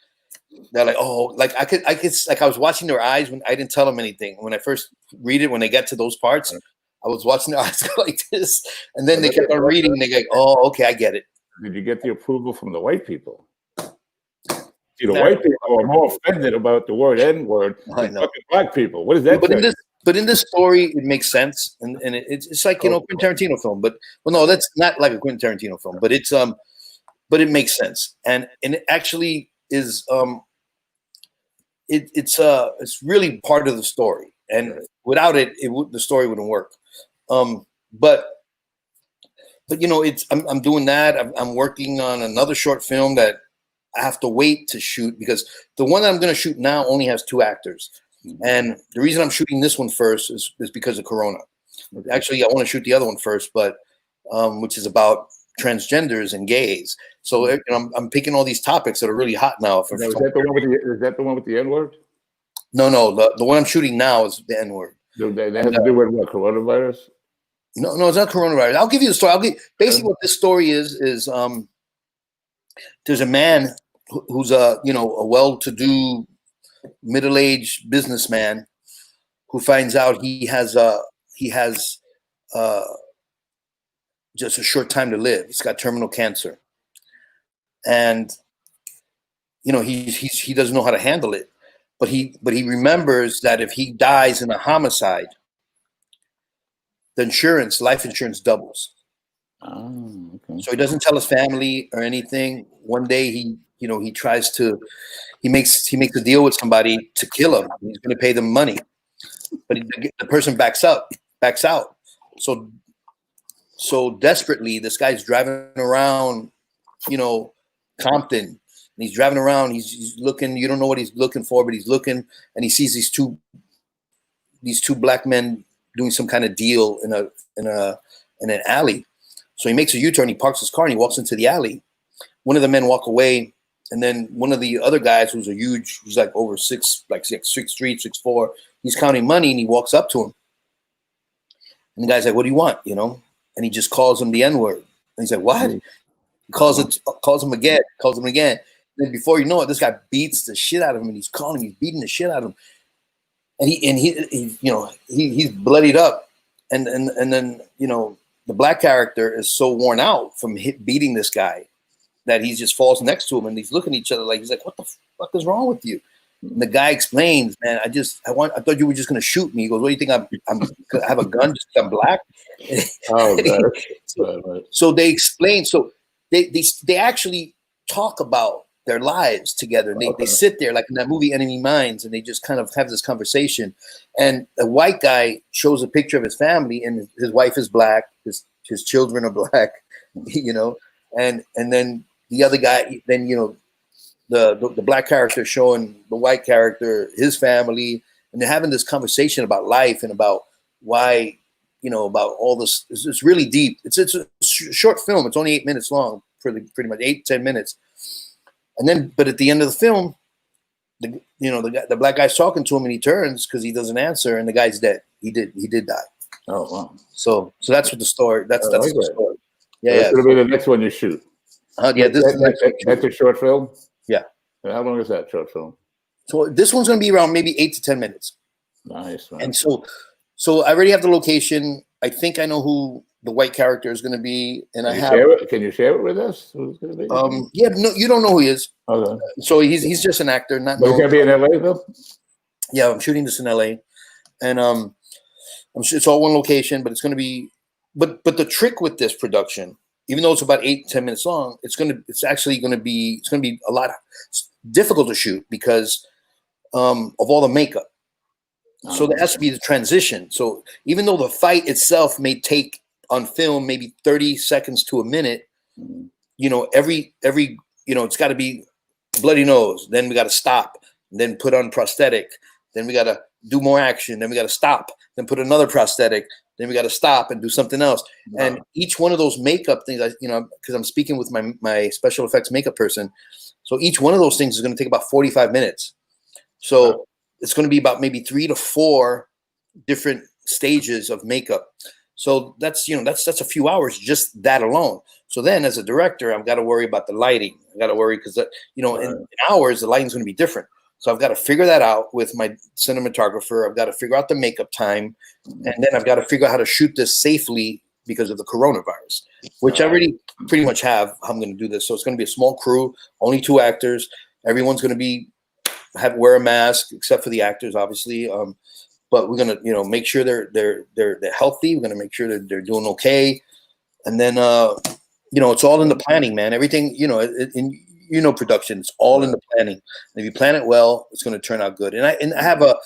B: oh, like I could, like I was watching their eyes when I didn't tell them anything when I first read it. When they get to those parts, I was watching their eyes go like this, and then they kept on reading. And they go, oh, okay, I get it.
A: Did you get the approval from the white people? See, the white people are more offended about the word N-word than fucking black people. What is that?
B: But in this story, it makes sense, and it's like Quentin Tarantino film. But no, that's not like a Quentin Tarantino film. But it's but it makes sense, and it actually is it's really part of the story, and without it, the story wouldn't work. But you know, I'm doing that. I'm working on another short film that I have to wait to shoot because the one that I'm going to shoot now only has 2 actors. And the reason I'm shooting this one first is because of Corona.
A: Okay.
B: Actually, I want to shoot the other one first, but which is about transgenders and gays. So you know, I'm picking all these topics that are really hot now.
A: Is that the one with the N word?
B: No, the one I'm shooting now is the N word.
A: That has to do with what, coronavirus?
B: No, it's not coronavirus. I'll give you the story. Basically what this story is there's a man who's a well-to-do middle-aged businessman who finds out he has just a short time to live. He's got terminal cancer, and you know he doesn't know how to handle it. But he remembers that if he dies in a homicide, the life insurance doubles.
A: Oh, okay.
B: So he doesn't tell his family or anything. One day he makes a deal with somebody to kill him. He's going to pay them money, but the person backs out. So desperately, this guy's driving around, Compton, and he's driving around. He's looking. You don't know what he's looking for, but he's looking, and he sees these two black men doing some kind of deal in an alley. So he makes a U-turn. He parks his car and he walks into the alley. One of the men walk away, and then one of the other guys, he's like over 6'3", 6'4", he's counting money, and he walks up to him. And the guy's like, "What do you want?" And he just calls him the N-word. And he's like, "What?" He calls him again. And then before you know it, this guy beats the shit out of him, and he's beating the shit out of him. And he's bloodied up. And then, the black character is so worn out from beating this guy that he just falls next to him, and he's looking at each other like, he's like, "What the fuck is wrong with you?" And the guy explains, "Man, I thought you were just gonna shoot me." He goes, "What do you think? I have a gun just because I'm black?"
A: Oh,
B: so they explain. So they actually talk about their lives together. And they sit there like in that movie Enemy Mines, and they just kind of have this conversation. And a white guy shows a picture of his family, and his wife is black, his children are black, and then the other guy, then the black character showing the white character his family, and they're having this conversation about life and about why, about all this. It's really deep. It's a short film. It's only 8 minutes long, pretty much 8-10 minutes. And then, but at the end of the film, the black guy's talking to him, and he turns because he doesn't answer, and the guy's dead. He did die.
A: Oh, wow.
B: So that's what the story. That's the story. Yeah,
A: That's gonna be the next one you shoot.
B: Yeah,
A: that's a short film.
B: Yeah.
A: And how long is that short film?
B: So this one's gonna be around maybe 8 to 10 minutes.
A: Nice. Man.
B: And so I already have the location. I think I know who the white character is going to be, and
A: Can you share it with us? Who's going to be?
B: Yeah, no, you don't know who he is.
A: Okay.
B: So he's just an actor, not.
A: But he's going to be in LA though.
B: Yeah, I'm shooting this in LA, and it's all one location, but it's going to be. But the trick with this production, even though it's about 8 to 10 minutes long, it's actually going to be a lot difficult to shoot because of all the makeup. So there has to be the transition. So even though the fight itself may take on film maybe 30 seconds to a minute, every it's got to be bloody nose. Then we got to stop. Then put on prosthetic. Then we got to do more action. Then we got to stop. Then put another prosthetic. Then we got to stop and do something else. Wow. And each one of those makeup things, because I'm speaking with my special effects makeup person. So each one of those things is going to take about 45 minutes. So. Wow. It's going to be about maybe 3 to 4 different stages of makeup. So that's a few hours, just that alone. So then as a director, I've got to worry about the lighting. I got to worry because, in hours, the lighting's going to be different. So I've got to figure that out with my cinematographer. I've got to figure out the makeup time. And then I've got to figure out how to shoot this safely because of the coronavirus, which I already pretty much have how I'm going to do this. So it's going to be a small crew, only 2 actors. Everyone's going to wear a mask except for the actors, obviously. But we're gonna, make sure they're healthy. We're gonna make sure that they're doing okay. And then, it's all in the planning, man. Everything, in production, it's all in the planning. And if you plan it well, it's gonna turn out good. And I have the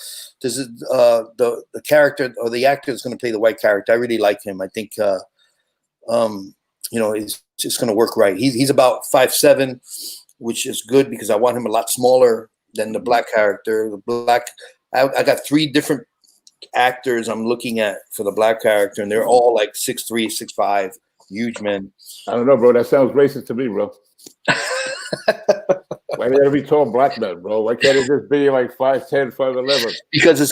B: character or the actor that's gonna play the white character. I really like him. I think, it's just gonna work right. He's about 5'7", which is good because I want him a lot smaller than the black character. The I got 3 different actors I'm looking at for the black character, and they're all like 6'3", 6'5", huge men.
A: I don't know, bro. That sounds racist to me, bro. Why do they gotta be tall black men, bro? Why can't it just be like 5'10", 5'11"?
B: Because it's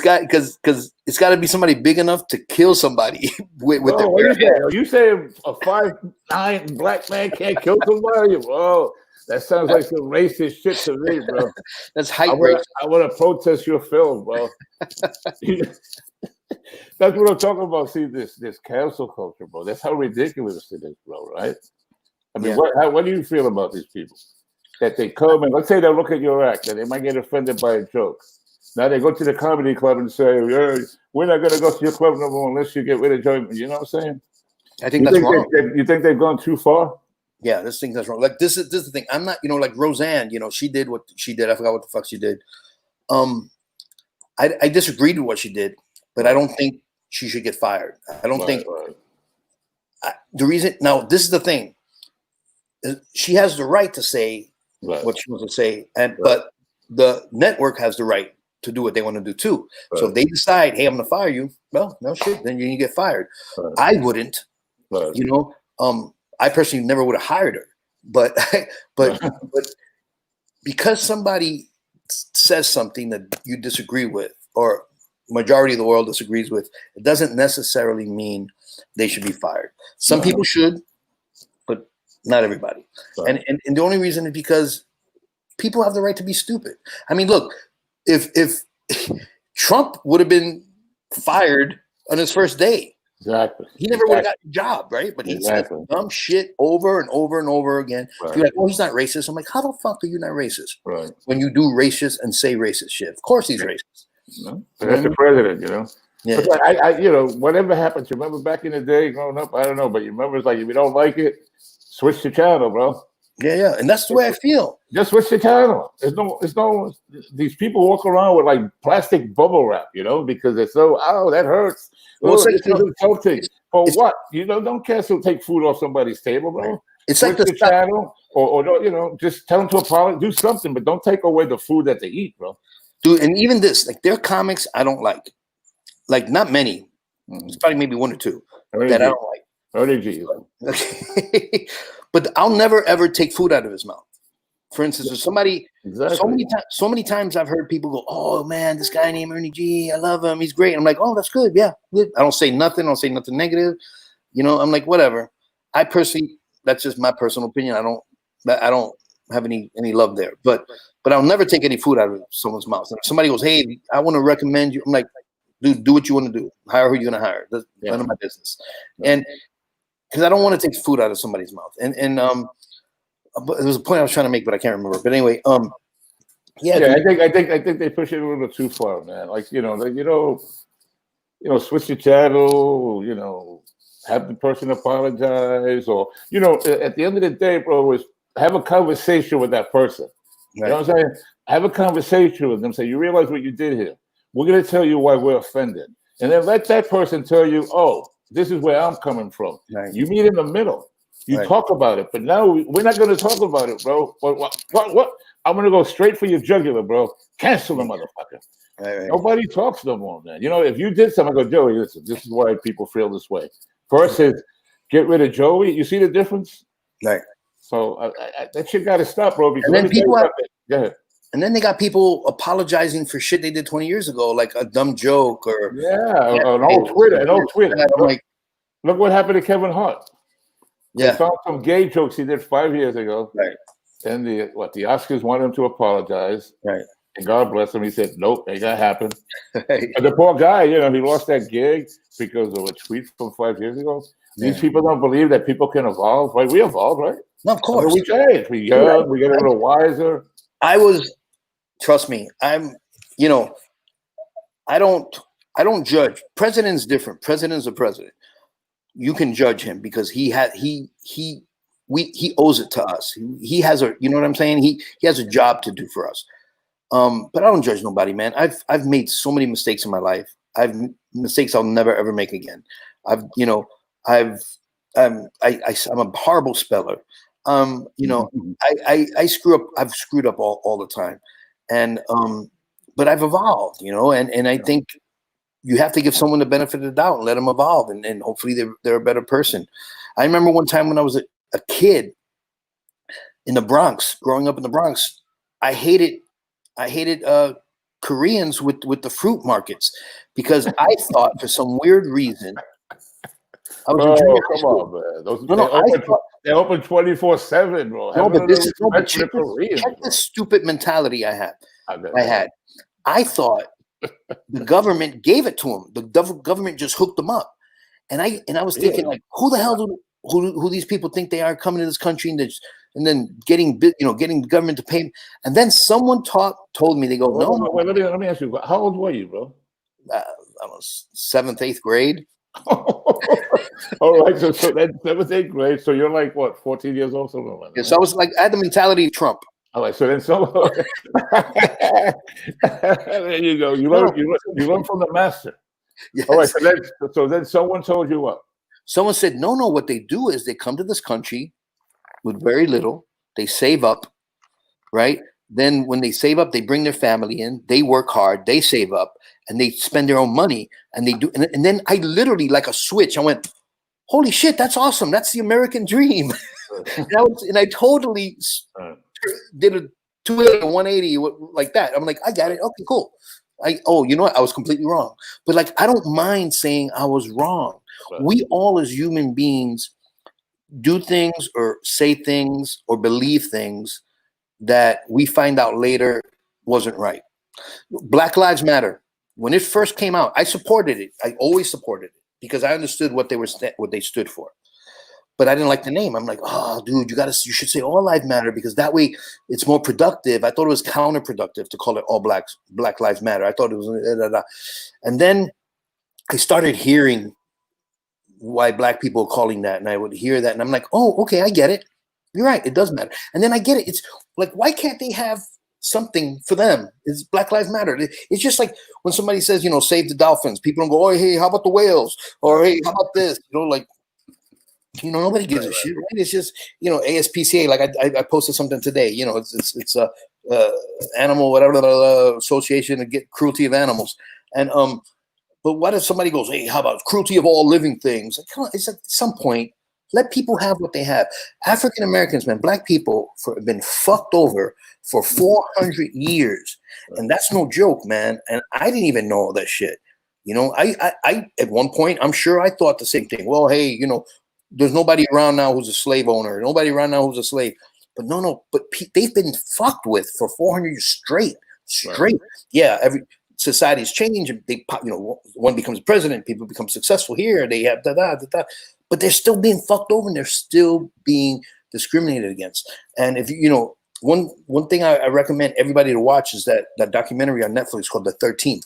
B: got to be somebody big enough to kill somebody with
A: Bro,
B: their
A: what
B: bare
A: you
B: hands.
A: saying? Are you saying a 5'9" black man can't kill somebody? Bro, that sounds like some racist shit to me, bro.
B: That's height race.
A: I want to protest your film, bro. That's what I'm talking about. See, this cancel culture, bro. That's how ridiculous it is, bro. Right? I mean, what do you feel about these people? That they come and let's say they look at your act and they might get offended by a joke. Now they go to the comedy club and say, "We're not going to go to your club no more unless you get rid of Joey." You know what I'm saying?
B: I think that's wrong.
A: You think they've gone too far?
B: Yeah, this thing that's wrong. Like this is the thing. I'm not, like Roseanne. She did what she did. I forgot what the fuck she did. I disagreed with what she did, but I don't think she should get fired. I don't think the reason. Now, this is the thing. She has the right to say what she wants to say, but the network has the right to do what they want to do too. So if they decide, hey, I'm going to fire you, well, no shit, then you get fired. I wouldn't. I personally never would have hired her, but because somebody says something that you disagree with, or majority of the world disagrees with, it doesn't necessarily mean they should be fired. Some people should, but not everybody. And the only reason is because people have the right to be stupid. I mean, look, if Trump would have been fired on his first day, he never would have got the job, right? But he said dumb shit over and over and over again. You're like, oh, he's not racist. I'm like, how the fuck are you not racist? When you do racist and say racist shit. Of course he's racist.
A: That's the president,
B: Yeah.
A: But I whatever happens, you remember back in the day growing up, I don't know, but you remember it's like if you don't like it, switch the channel, bro.
B: Yeah, and that's the way I feel.
A: Just switch the channel. There's no. These people walk around with like plastic bubble wrap, because they're so that hurts.
B: Well,
A: this is insulting. For what? Don't cancel, take food off somebody's table, bro. Right.
B: It's
A: switch
B: like
A: the channel, or just tell them to apologize, do something, but don't take away the food that they eat, bro.
B: Dude, and even this, like their comics, I don't like. Like not many. It's probably maybe 1 or 2 that I don't like. Okay. But I'll never ever take food out of his mouth. For instance, if somebody so many times I've heard people go, "Oh man, this guy named Ernie G, I love him. He's great." I'm like, "Oh, that's good. Yeah, good." I don't say nothing. I don't say nothing negative. I'm like, whatever. I personally, that's just my personal opinion. I don't have any love there. But I'll never take any food out of someone's mouth. And if somebody goes, "Hey, I want to recommend you," I'm like, dude, do what you want to do. Hire who you're gonna hire. That's none of my business. And because I don't want to take food out of somebody's mouth. And but there was a point I was trying to make, but I can't remember. But anyway, I
A: think they push it a little too far, man. Like switch the channel. Have the person apologize, or at the end of the day, bro, is have a conversation with that person. You know what I'm saying? Have a conversation with them. Say, you realize what you did here. We're going to tell you why we're offended. And then let that person tell you, oh, this is where I'm coming from. Right. You meet in the middle. You talk about it. But now we're not going to talk about it, bro. What? I'm going to go straight for your jugular, bro. Cancel the motherfucker. Right. Nobody talks no more, man. If you did something, I go, Joey, listen, this is why people feel this way. First is get rid of Joey. You see the difference?
B: Right.
A: So that shit got to stop, bro. Because
B: and then people
A: go ahead.
B: And then they got people apologizing for shit they did 20 years ago, like a dumb joke or
A: an old Twitter. I'm like, look what happened to Kevin Hart. They found some gay jokes he did 5 years ago. Right. And the Oscars wanted him to apologize.
B: Right.
A: And God bless him. He said, nope, ain't gonna happen. Right. And the poor guy, he lost that gig because of a tweet from 5 years ago. Yeah. These people don't believe that people can evolve, right? We evolved, right?
B: No, of course.
A: We change. We get a little wiser.
B: Trust me, I don't judge. President's different. President's a president. You can judge him because he owes it to us. He has you know what I'm saying? He has a job to do for us. But I don't judge nobody, man. I've made so many mistakes in my life. Mistakes I'll never ever make again. I'm a horrible speller. I screw up. I've screwed up all the time. And but I've evolved, you know, and I think you have to give someone the benefit of the doubt and let them evolve, and hopefully they're a better person. I remember one time when I was a kid in the Bronx, growing up in the Bronx, I hated Koreans with the fruit markets because I thought for some weird reason I was in junior high
A: come
B: school.
A: on, man. Those,
B: No,
A: they open 24/7, bro.
B: no, but this is
A: Koreans,
B: check this stupid mentality I had. I thought the government gave it to them. The government just hooked them up, and I was thinking like, who the hell who these people think they are coming to this country and then getting the government to pay. And then someone told me, they go, no.
A: Wait, let me ask you, how old were you, bro?
B: I was 7th, 8th grade.
A: All right, so that's 7th, 8th grade. So you're like what, 14 years old, something like that?
B: Yeah, so I was like, I had the mentality of Trump.
A: All right, so then there you go. You learn from the master. Yes. All right, so then someone told you what?
B: Someone said, no, what they do is they come to this country with very little, they save up, right? Then when they save up, they bring their family in, they work hard, they save up, and they spend their own money, and they do. And then I literally, like a switch, I went, holy shit, that's awesome. That's the American dream. and I totally did a 280, 180 like that. I'm like, I got it. Okay, cool. You know what? I was completely wrong. But like, I don't mind saying I was wrong. Right. We all as human beings do things or say things or believe things that we find out later wasn't right. Black Lives Matter. When it first came out, I supported it. I always supported it because I understood what they stood for. But I didn't like the name. I'm like, oh, dude, you should say All Lives Matter because that way it's more productive. I thought it was counterproductive to call it Black Lives Matter. I thought it was, and then I started hearing why Black people are calling that, and I would hear that, and I'm like, oh, okay, I get it. You're right, it does matter. And then I get it. It's like, why can't they have something for them? It's Black Lives Matter. It's just like when somebody says, save the dolphins. People don't go, oh, hey, how about the whales? Or hey, how about this? Nobody gives a shit. Right? It's just, ASPCA. Like I posted something today. It's a animal whatever association to get cruelty of animals. And but what if somebody goes, hey, how about cruelty of all living things? Like, come on, it's like at some point, let people have what they have. African Americans, man, Black people have been fucked over for 400 years, and that's no joke, man. And I didn't even know all that shit. I at one point, I'm sure I thought the same thing. Well, hey, there's nobody around now who's a slave owner. Nobody around now who's a slave. But no. But they've been fucked with for 400 years straight. Right. Yeah, every societies change. And they, one becomes president. People become successful here. They have but they're still being fucked over and they're still being discriminated against. And if one thing I recommend everybody to watch is that documentary on Netflix called The 13th.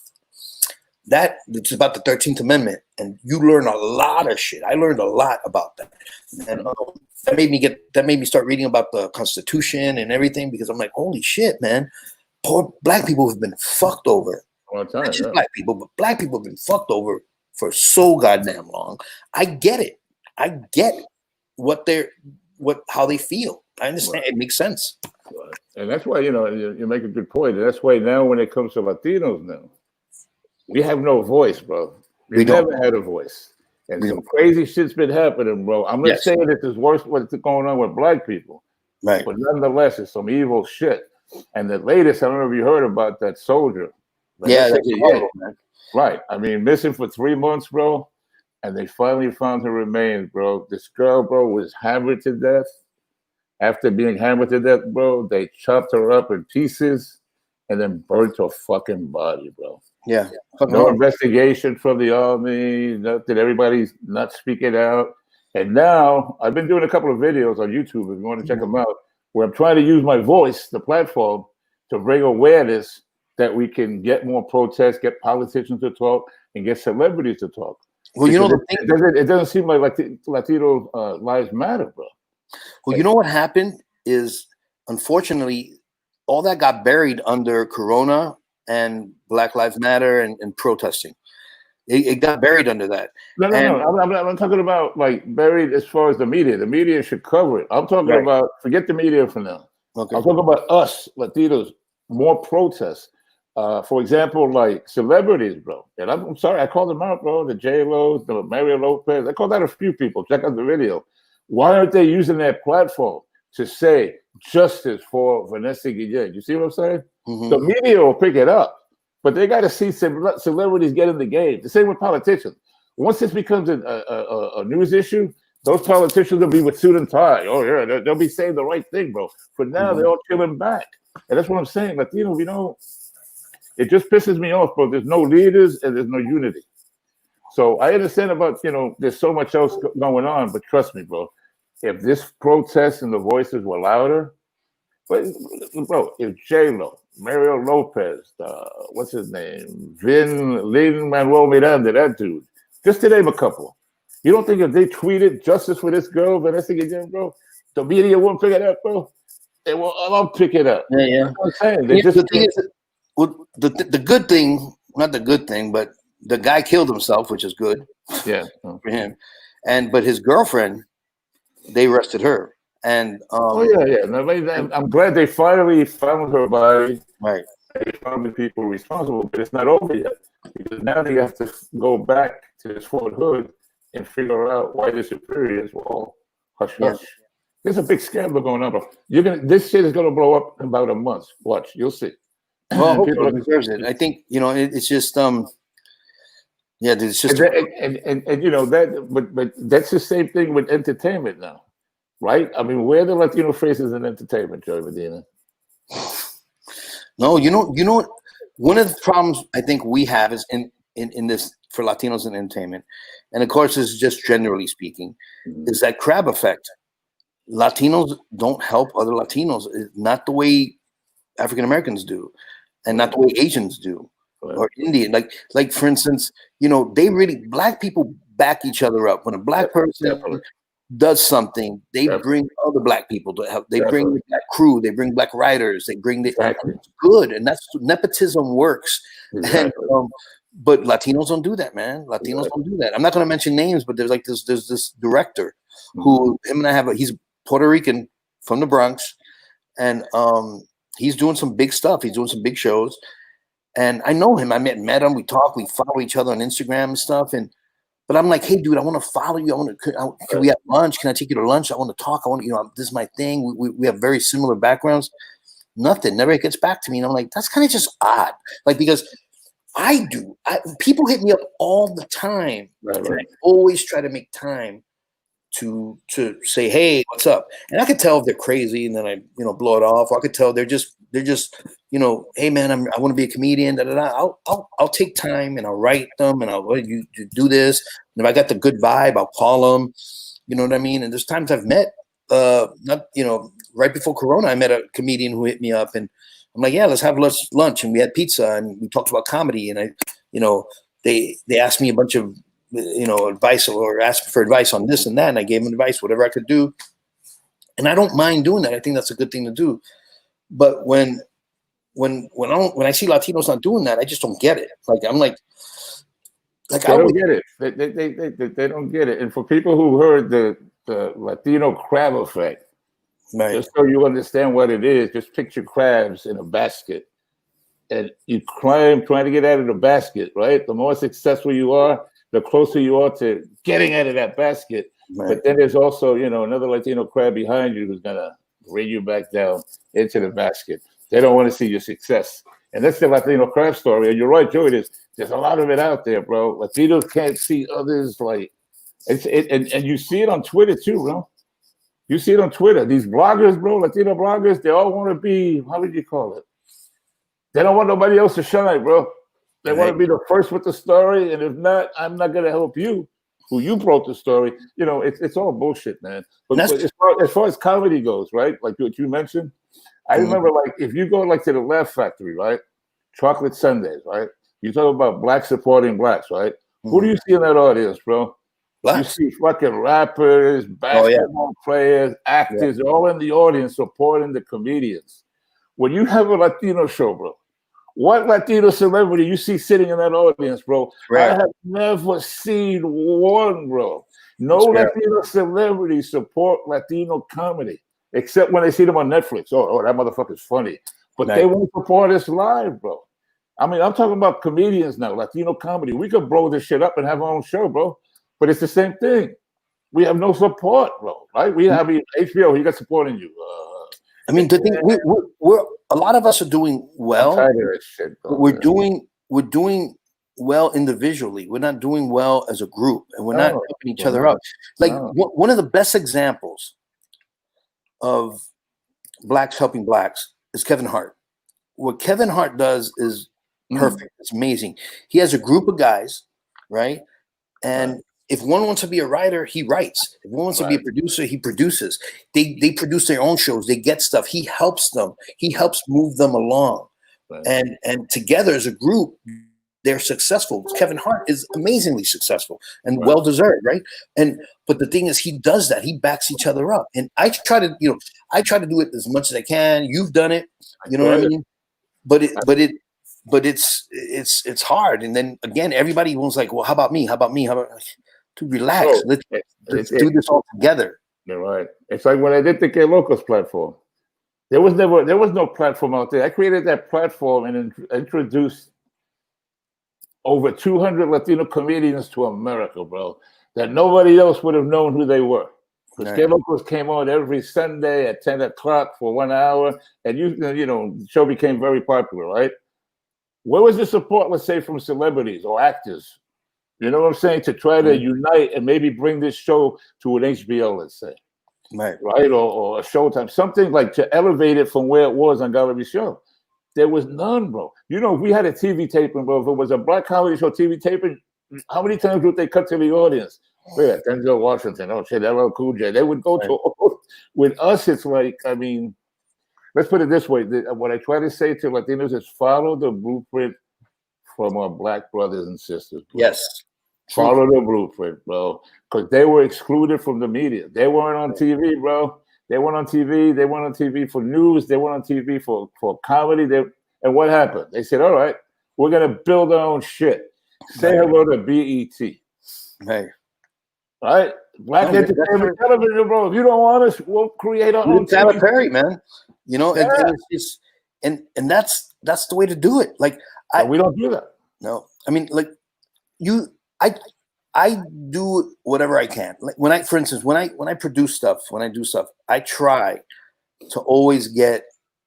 B: It's about the 13th Amendment, and you learn a lot of shit. I learned a lot about that, and that made me start reading about the Constitution and everything because I'm like, holy shit, man! Poor Black people have been fucked over. Not just Black people, but Black people have been fucked over for so goddamn long. I get it. I get how they feel. I understand. Right. It makes sense.
A: Right. And that's why you make a good point. And that's why now when it comes to Latinos now. We have no voice, bro. We never had a voice. And some crazy shit's been happening, bro. I'm not saying that there's worse what's going on with Black people.
B: Right.
A: But nonetheless, it's some evil shit. And the latest, I don't know if you heard about that soldier.
B: Yeah.
A: Right. I mean, missing for 3 months, bro. And they finally found her remains, bro. This girl, bro, was hammered to death. After being hammered to death, bro, they chopped her up in pieces and then burnt her fucking body, bro.
B: Yeah.
A: No investigation from the army, nothing. Everybody's not speaking out. And now I've been doing a couple of videos on YouTube if you want to check them out, where I'm trying to use my voice, the platform, to bring awareness that we can get more protests, get politicians to talk, and get celebrities to talk.
B: Well,
A: it doesn't seem like Latino lives matter, bro.
B: Well, you know what happened is, unfortunately, all that got buried under Corona and Black Lives Matter and protesting. It got buried under that.
A: No. I'm talking about like buried as far as the media. The media should cover it. I'm talking about, forget the media for now.
B: Okay.
A: I'm talking about us, Latinos, more protests. For example, like celebrities, bro. And I'm sorry, I called them out, bro. The J-Los, the Mario Lopez. I called out a few people. Check out the video. Why aren't they using that platform to say justice for Vanessa Guillen? You see what I'm saying?
B: Mm-hmm.
A: The media will pick it up, but they got to see celebrities get in the game. The same with politicians. Once this becomes a news issue, those politicians will be with suit and tie. Oh yeah, they'll be saying the right thing, bro. For now, they're all chilling back, and that's what I'm saying. Latino, it just pisses me off, bro. There's no leaders and there's no unity. So I understand about, there's so much else going on, but trust me, bro. If this protest and the voices were louder, but bro, if J-Lo, Mario Lopez, what's his name, Lin-Manuel Miranda, that dude, just to name a couple, you don't think if they tweeted justice for this girl, Vanessa Guillen, bro, the media won't pick it up, bro? They will all pick it up.
B: Yeah.
A: That's what I'm saying.
B: The thing is, the good thing, not the good thing, but the guy killed himself, which is good.
A: Yeah.
B: For him. But his girlfriend, they arrested her. And
A: yeah. No, I'm glad they finally found her body.
B: Right.
A: They found the people responsible, but it's not over yet. Because now they have to go back to this Fort Hood and figure out why the superiors were all hush. There's a big scandal going on, bro. This shit is gonna blow up in about a month. Watch, you'll see.
B: Well, hopefully it deserves it. I think it's just it's just
A: but that's the same thing with entertainment now, right? I mean, where are the Latino faces in entertainment, Joey Medina?
B: No, you know, one of the problems I think we have is in this for Latinos in entertainment, and of course, this is just generally speaking, is that crab effect. Latinos don't help other Latinos, not the way African Americans do, and not the way Asians do, or Indian. Like for instance, they really, black people back each other up. When a black person does something, they bring other black people to help. They bring the black crew, they bring black writers, they bring it's good, and that's nepotism works. And, but Latinos don't do that, man. Latinos don't do that. I'm not going to mention names, but there's this director who him and I he's Puerto Rican from the Bronx, and he's doing some big stuff. He's doing some big shows, and I know him. I met him. We talk. We follow each other on Instagram and stuff. But I'm like, hey, dude, I want to follow you. Can we have lunch? Can I take you to lunch? I want to talk. This is my thing. We have very similar backgrounds. Nothing. Never gets back to me, and I'm like, that's kind of just odd. Like because people hit me up all the time. Right. I always try to make time to say, hey, what's up? And I could tell if they're crazy, and then I blow it off. Or I could tell they're just hey man, I want to be a comedian. I'll take time and I'll write them and I'll you do this. And if I got the good vibe, I'll call them. You know what I mean? And there's times I've met right before Corona, I met a comedian who hit me up, and I'm like, yeah, let's have lunch, and we had pizza and we talked about comedy, and they asked me a bunch of advice, or asked for advice on this and that, and I gave them advice, whatever I could do. And I don't mind doing that. I think that's a good thing to do. But when I see Latinos not doing that, I just don't get it. Like I'm like
A: they don't get it. They don't get it. And for people who heard the Latino crab effect, right, just so you understand what it is, just picture crabs in a basket, and you trying to get out of the basket, right? The more successful you are, the closer you are to getting out of that basket. Right. But then there's also, another Latino crab behind you who's gonna bring you back down into the basket. They don't want to see your success. And that's the Latino crab story. And you're right, Joey, there's a lot of it out there, bro. Latinos can't see others and you see it on Twitter too, bro. You see it on Twitter. These bloggers, bro, Latino bloggers, they all want to be, how would you call it? They don't want nobody else to shine, bro. They want to be the first with the story, and if not, I'm not going to help you, who you broke the story. It's all bullshit, man. But as far as comedy goes, right, like what you mentioned, I remember, like, if you go, to the Laugh Factory, right, Chocolate Sundays, right, you talk about blacks supporting blacks, right? Who do you see in that audience, bro? Blacks. You see fucking rappers, basketball players, actors, all in the audience supporting the comedians. When you have a Latino show, bro, what Latino celebrity you see sitting in that audience, bro? Right. I have never seen one, bro. No Latino celebrity support Latino comedy, except when they see them on Netflix. Oh, that motherfucker's funny. But they won't support us live, bro. I mean, I'm talking about comedians now, Latino comedy. We could blow this shit up and have our own show, bro. But it's the same thing. We have no support, bro. Right? We have HBO. He got supporting you.
B: I mean, the thing we're a lot of us are doing well.
A: I'm tired of that shit, bro.
B: We're doing well individually. We're not doing well as a group, and we're not helping each other up. Like one of the best examples of blacks helping blacks is Kevin Hart. What Kevin Hart does is perfect. It's amazing. He has a group of guys, right? And if one wants to be a writer, he writes. If one wants to be a producer, he produces. They produce their own shows. They get stuff. He helps them. He helps move them along. And together as a group, they're successful. Kevin Hart is amazingly successful and well-deserved, right? But the thing is, he does that. He backs each other up. And I try to do it as much as I can. You've done it. You know what I mean? But it's hard. And then again, everybody was like, well, how about me? How about me? How about to relax? Let's do this all together.
A: You're right. It's like when I did the Locos platform. There was no platform out there. I created that platform and introduced over 200 Latino comedians to America, bro, that nobody else would have known who they were. Because Locos came on every Sunday at 10 o'clock for 1 hour, and the show became very popular, right? Where was the support, let's say, from celebrities or actors? You know what I'm saying? To try to unite and maybe bring this show to an HBO, let's say. Right? Or a Showtime, something like to elevate it from where it was on Gallery Show. There was none, bro. You know, if we had a TV taping, bro, if it was a black comedy show TV taping, how many times would they cut to the audience? Yeah, Denzel Washington, oh shit, LL Cool J. They would go to. With us, it's like, I mean, let's put it this way. What I try to say to Latinos is follow the blueprint from our black brothers and sisters. Bro.
B: Yes.
A: Follow the blueprint, bro. Because they were excluded from the media. They weren't on TV, bro. They weren't on TV. They weren't on TV for news. They weren't on TV for comedy. And what happened? They said, all right, we're going to build our own shit. Say hello to BET.
B: Hey.
A: Right? Black entertainment television, bro. If you don't want us, we'll create our own
B: Tyler Perry, man. You know, and that's the way to do it. Like,
A: we don't do that.
B: No. I mean, like, I do whatever I can. Like for instance, when I produce stuff, when I do stuff, I try to always get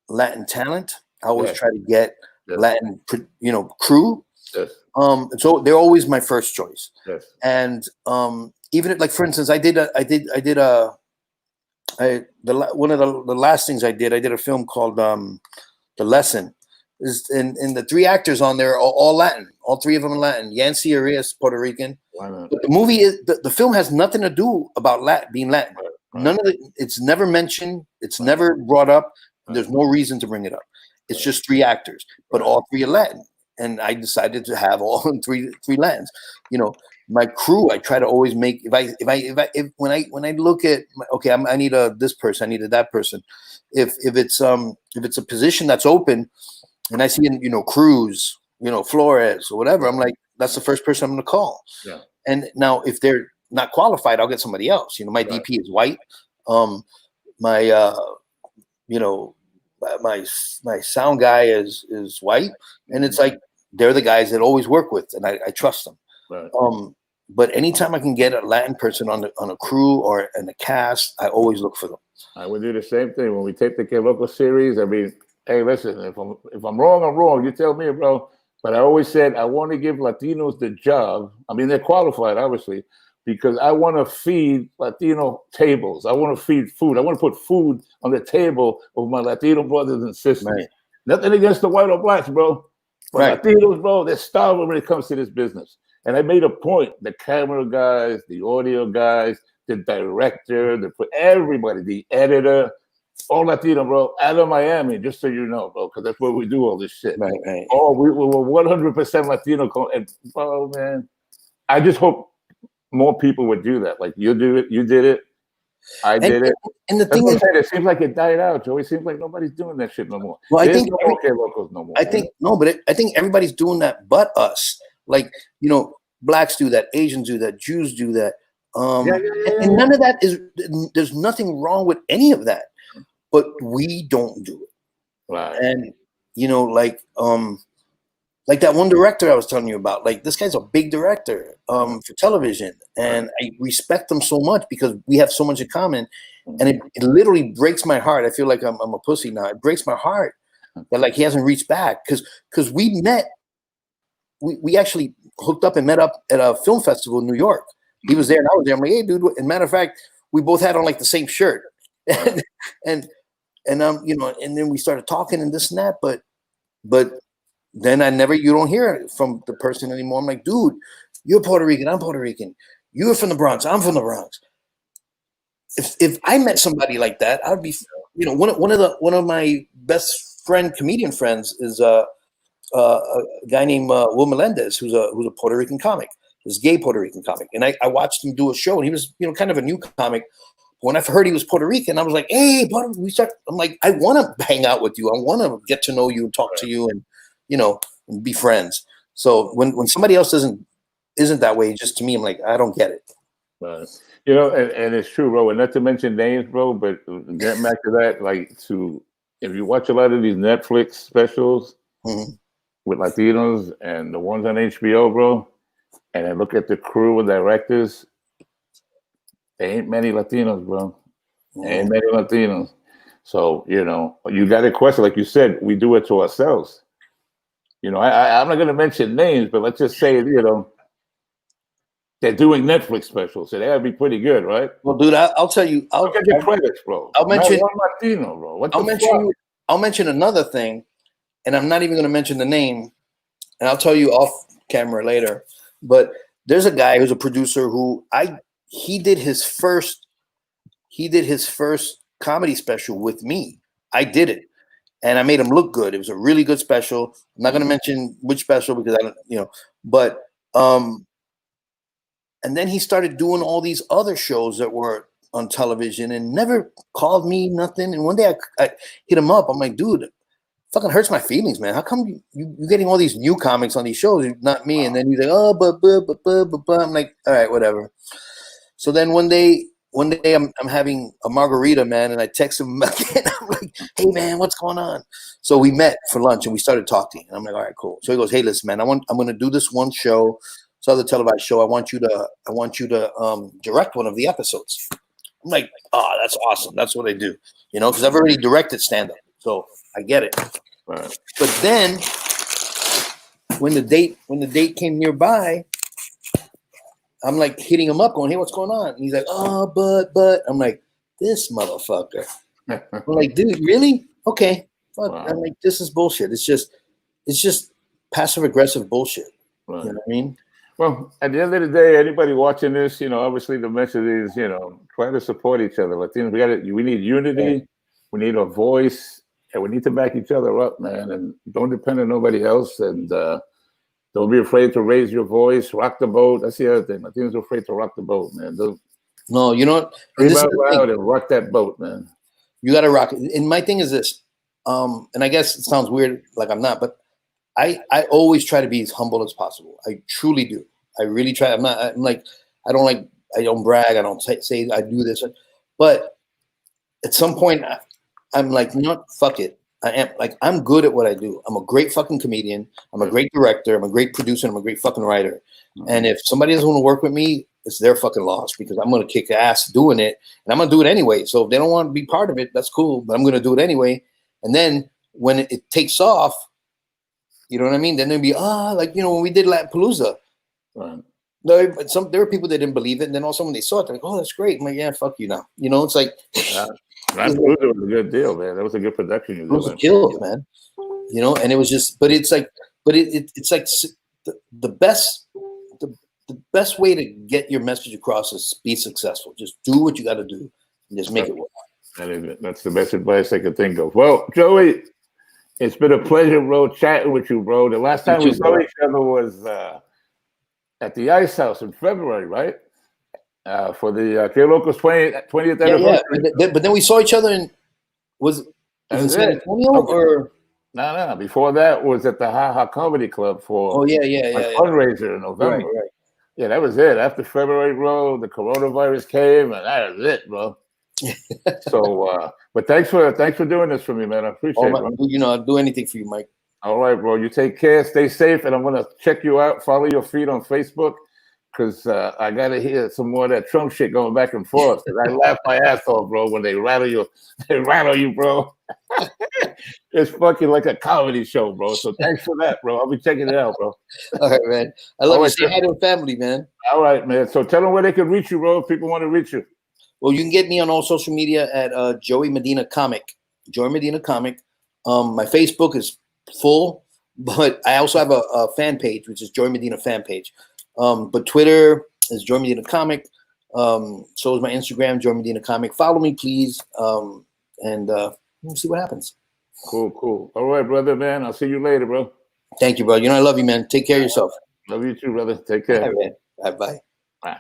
B: Latin talent. I always try to get Latin, crew.
A: Yes.
B: So they're always my first choice.
A: Yes. And
B: even like, for instance, one of the last things I did a film called The Lesson. And the three actors on there are all Latin. All three of them are Latin. Yancy Arias, Puerto Rican. But the movie the film has nothing to do about being Latin. None of it's never mentioned. It's never brought up. There's no reason to bring it up. It's just three actors, but all three are Latin. And I decided to have all three Latins. You know, my crew. I try to always make when I look at I need this person. I needed that person. If it's a position that's open. And I see, Cruz, Flores or whatever. I'm like, that's the first person I'm going to call. Yeah. And now, if they're not qualified, I'll get somebody else. My DP is white. My sound guy is white, and it's like they're the guys that I always work with, and I trust them. Right. But anytime I can get a Latin person on a crew or in a cast, I always look for them.
A: I would do the same thing when we tape the Local series. I mean. Hey, listen, if I'm wrong, I'm wrong. You tell me, bro. But I always said I want to give Latinos the job. I mean, they're qualified, obviously, because I want to feed Latino tables. I want to feed food. I want to put food on the table of my Latino brothers and sisters. Right. Nothing against the white or blacks, bro. But Latinos, bro, they're starving when it comes to this business. And I made a point. The camera guys, the audio guys, the director, everybody, the editor, all Latino, bro, out of Miami, just so you know, bro, because that's where we do all this shit. Right. Oh, we were 100% Latino. And, bro, man, I just hope more people would do that. Like, you do it, you did it, I did it.
B: And the thing is,
A: it seems like it died out, Joe. It seems like nobody's doing that shit no more.
B: Well, I think
A: Locos no more.
B: I think everybody's doing that but us. Like, blacks do that, Asians do that, Jews do that. And none of that there's nothing wrong with any of that. But we don't do it.
A: Right.
B: And, Like that one director I was telling you about. Like this guy's a big director for television, and I respect him so much because we have so much in common. And it literally breaks my heart. I feel like I'm a pussy now. It breaks my heart that like he hasn't reached back because we met. We actually hooked up and met up at a film festival in New York. He was there and I was there. I'm like, hey, dude. And matter of fact, we both had on like the same shirt, and you know, and then we started talking and this and that. But then you don't hear it from the person anymore. I'm like, dude, you're Puerto Rican. I'm Puerto Rican. You're from the Bronx. I'm from the Bronx. If I met somebody like that, I'd be, you know, one of my best comedian friends is a guy named Will Melendez, who's a Puerto Rican comic, this gay Puerto Rican comic, and I watched him do a show, and he was, you know, kind of a new comic. When I heard he was Puerto Rican, I was like, hey, I'm like, I want to hang out with you. I want to get to know you and talk to you, and you know, and be friends. So when somebody else isn't that way, just to me, I'm like, I don't get it.
A: Right. You know, and it's true, bro. And not to mention names, bro, but getting back to that, like, if you watch a lot of these Netflix specials with Latinos and the ones on HBO, bro, and I look at the crew of directors, there ain't many Latinos, bro. There ain't many Latinos. So, you know, you got a question, like you said, we do it to ourselves. You know, I'm not going to mention names, but let's just say, you know, they're doing Netflix specials, so they gotta be pretty good, right?
B: Well, dude, I'll tell you. I'll
A: get your credits, bro.
B: I'll mention
A: one Latino, bro.
B: I'll mention another thing, and I'm not even going to mention the name, and I'll tell you off camera later. But there's a guy who's a producer who he did his first comedy special with me. I did it, and I made him look good. It was a really good special. I'm not going to mention which special because I don't, you know, but and then he started doing all these other shows that were on television and never called me nothing. And one day I hit him up. I'm like, dude, it fucking hurts my feelings, man. How come you're getting all these new comics on these shows, not me? And then he's like, oh, but. I'm like, all right, whatever. So then one day I'm having a margarita, man, and I text him again. I'm like, hey, man, what's going on? So we met for lunch and we started talking. And I'm like, all right, cool. So he goes, hey, listen, man, I'm going to do this one show. This other televised show. I want you to direct one of the episodes. I'm like, oh, that's awesome. That's what I do, you know, because I've already directed stand-up, so I get it. Right. But then when the date came nearby, I'm like hitting him up, going, hey, what's going on? And he's like, oh, but I'm like, this motherfucker. I'm like, dude, really? Okay. Fuck. Wow. I'm like, this is bullshit. It's just passive aggressive bullshit. Right. You know what I mean?
A: Well, at the end of the day, anybody watching this, you know, obviously the message is, you know, try to support each other. Latinos, we need unity, we need a voice, and we need to back each other up, man. And don't depend on nobody else. And don't be afraid to raise your voice, rock the boat. That's the other thing. Latinos are afraid to rock the boat, man.
B: No, you know what?
A: Scream out loud and rock that boat, man.
B: You got to rock it. And my thing is this, and I guess it sounds weird, like I'm not, but I always try to be as humble as possible. I truly do. I really try. I don't brag. I don't say I do this. But at some point, I'm like, you know what? Fuck it. I'm good at what I do. I'm a great fucking comedian. I'm a great director. I'm a great producer. I'm a great fucking writer. Mm-hmm. And if somebody doesn't want to work with me, it's their fucking loss because I'm going to kick ass doing it. And I'm going to do it anyway. So if they don't want to be part of it, that's cool. But I'm going to do it anyway. And then when it takes off, you know what I mean? Then they'll be, like, you know, when we did Palooza, right. There were people that didn't believe it. And then also when they saw it, they're like, oh, that's great. I'm like, yeah, fuck you now. You know, it's like.
A: Palooza was a good deal, man. That was a good production.
B: It was a kill, man. You know, and it was just, but it's like, it's like the best way to get your message across is be successful. Just do what you got to do and just make it work.
A: That's the best advice I could think of. Well, Joey, it's been a pleasure, bro, chatting with you, bro. The last time we saw each other was at the Ice House in February, right? For the Locos 20th anniversary.
B: Yeah. But then we saw each other in San Antonio or?
A: No. Before that was at the Ha Ha Comedy Club for fundraiser in November. Right. Yeah, that was it. After February, bro, the coronavirus came, and that was it, bro. So, but thanks for doing this for me, man. I appreciate it. Bro.
B: You know, I'll do anything for you, Mike.
A: All right, bro. You take care. Stay safe, and I'm gonna check you out. Follow your feed on Facebook, because I gotta hear some more of that Trump shit going back and forth. 'Cause I laugh my ass off, bro, when they rattle you. They rattle you, bro. It's fucking like a comedy show, bro. So thanks for that, bro. I'll be checking it out, bro.
B: All right, man. I love
A: All
B: you.
A: right,
B: Say hi to the family, man.
A: All right, man. So tell them where they can reach you, bro, if people want to reach you.
B: Well, you can get me on all social media at Joey Medina Comic. Joey Medina Comic. My Facebook is full, but I also have a fan page, which is Joey Medina fan page. But Twitter is Joey Medina Comic. So is my Instagram, Joey Medina Comic. Follow me, please. And we'll see what happens.
A: Cool. All right, brother, man. I'll see you later, bro.
B: Thank you, bro. You know I love you, man. Take care of yourself.
A: Love you too, brother. Take care.
B: All right, man. Bye-bye.
A: Bye.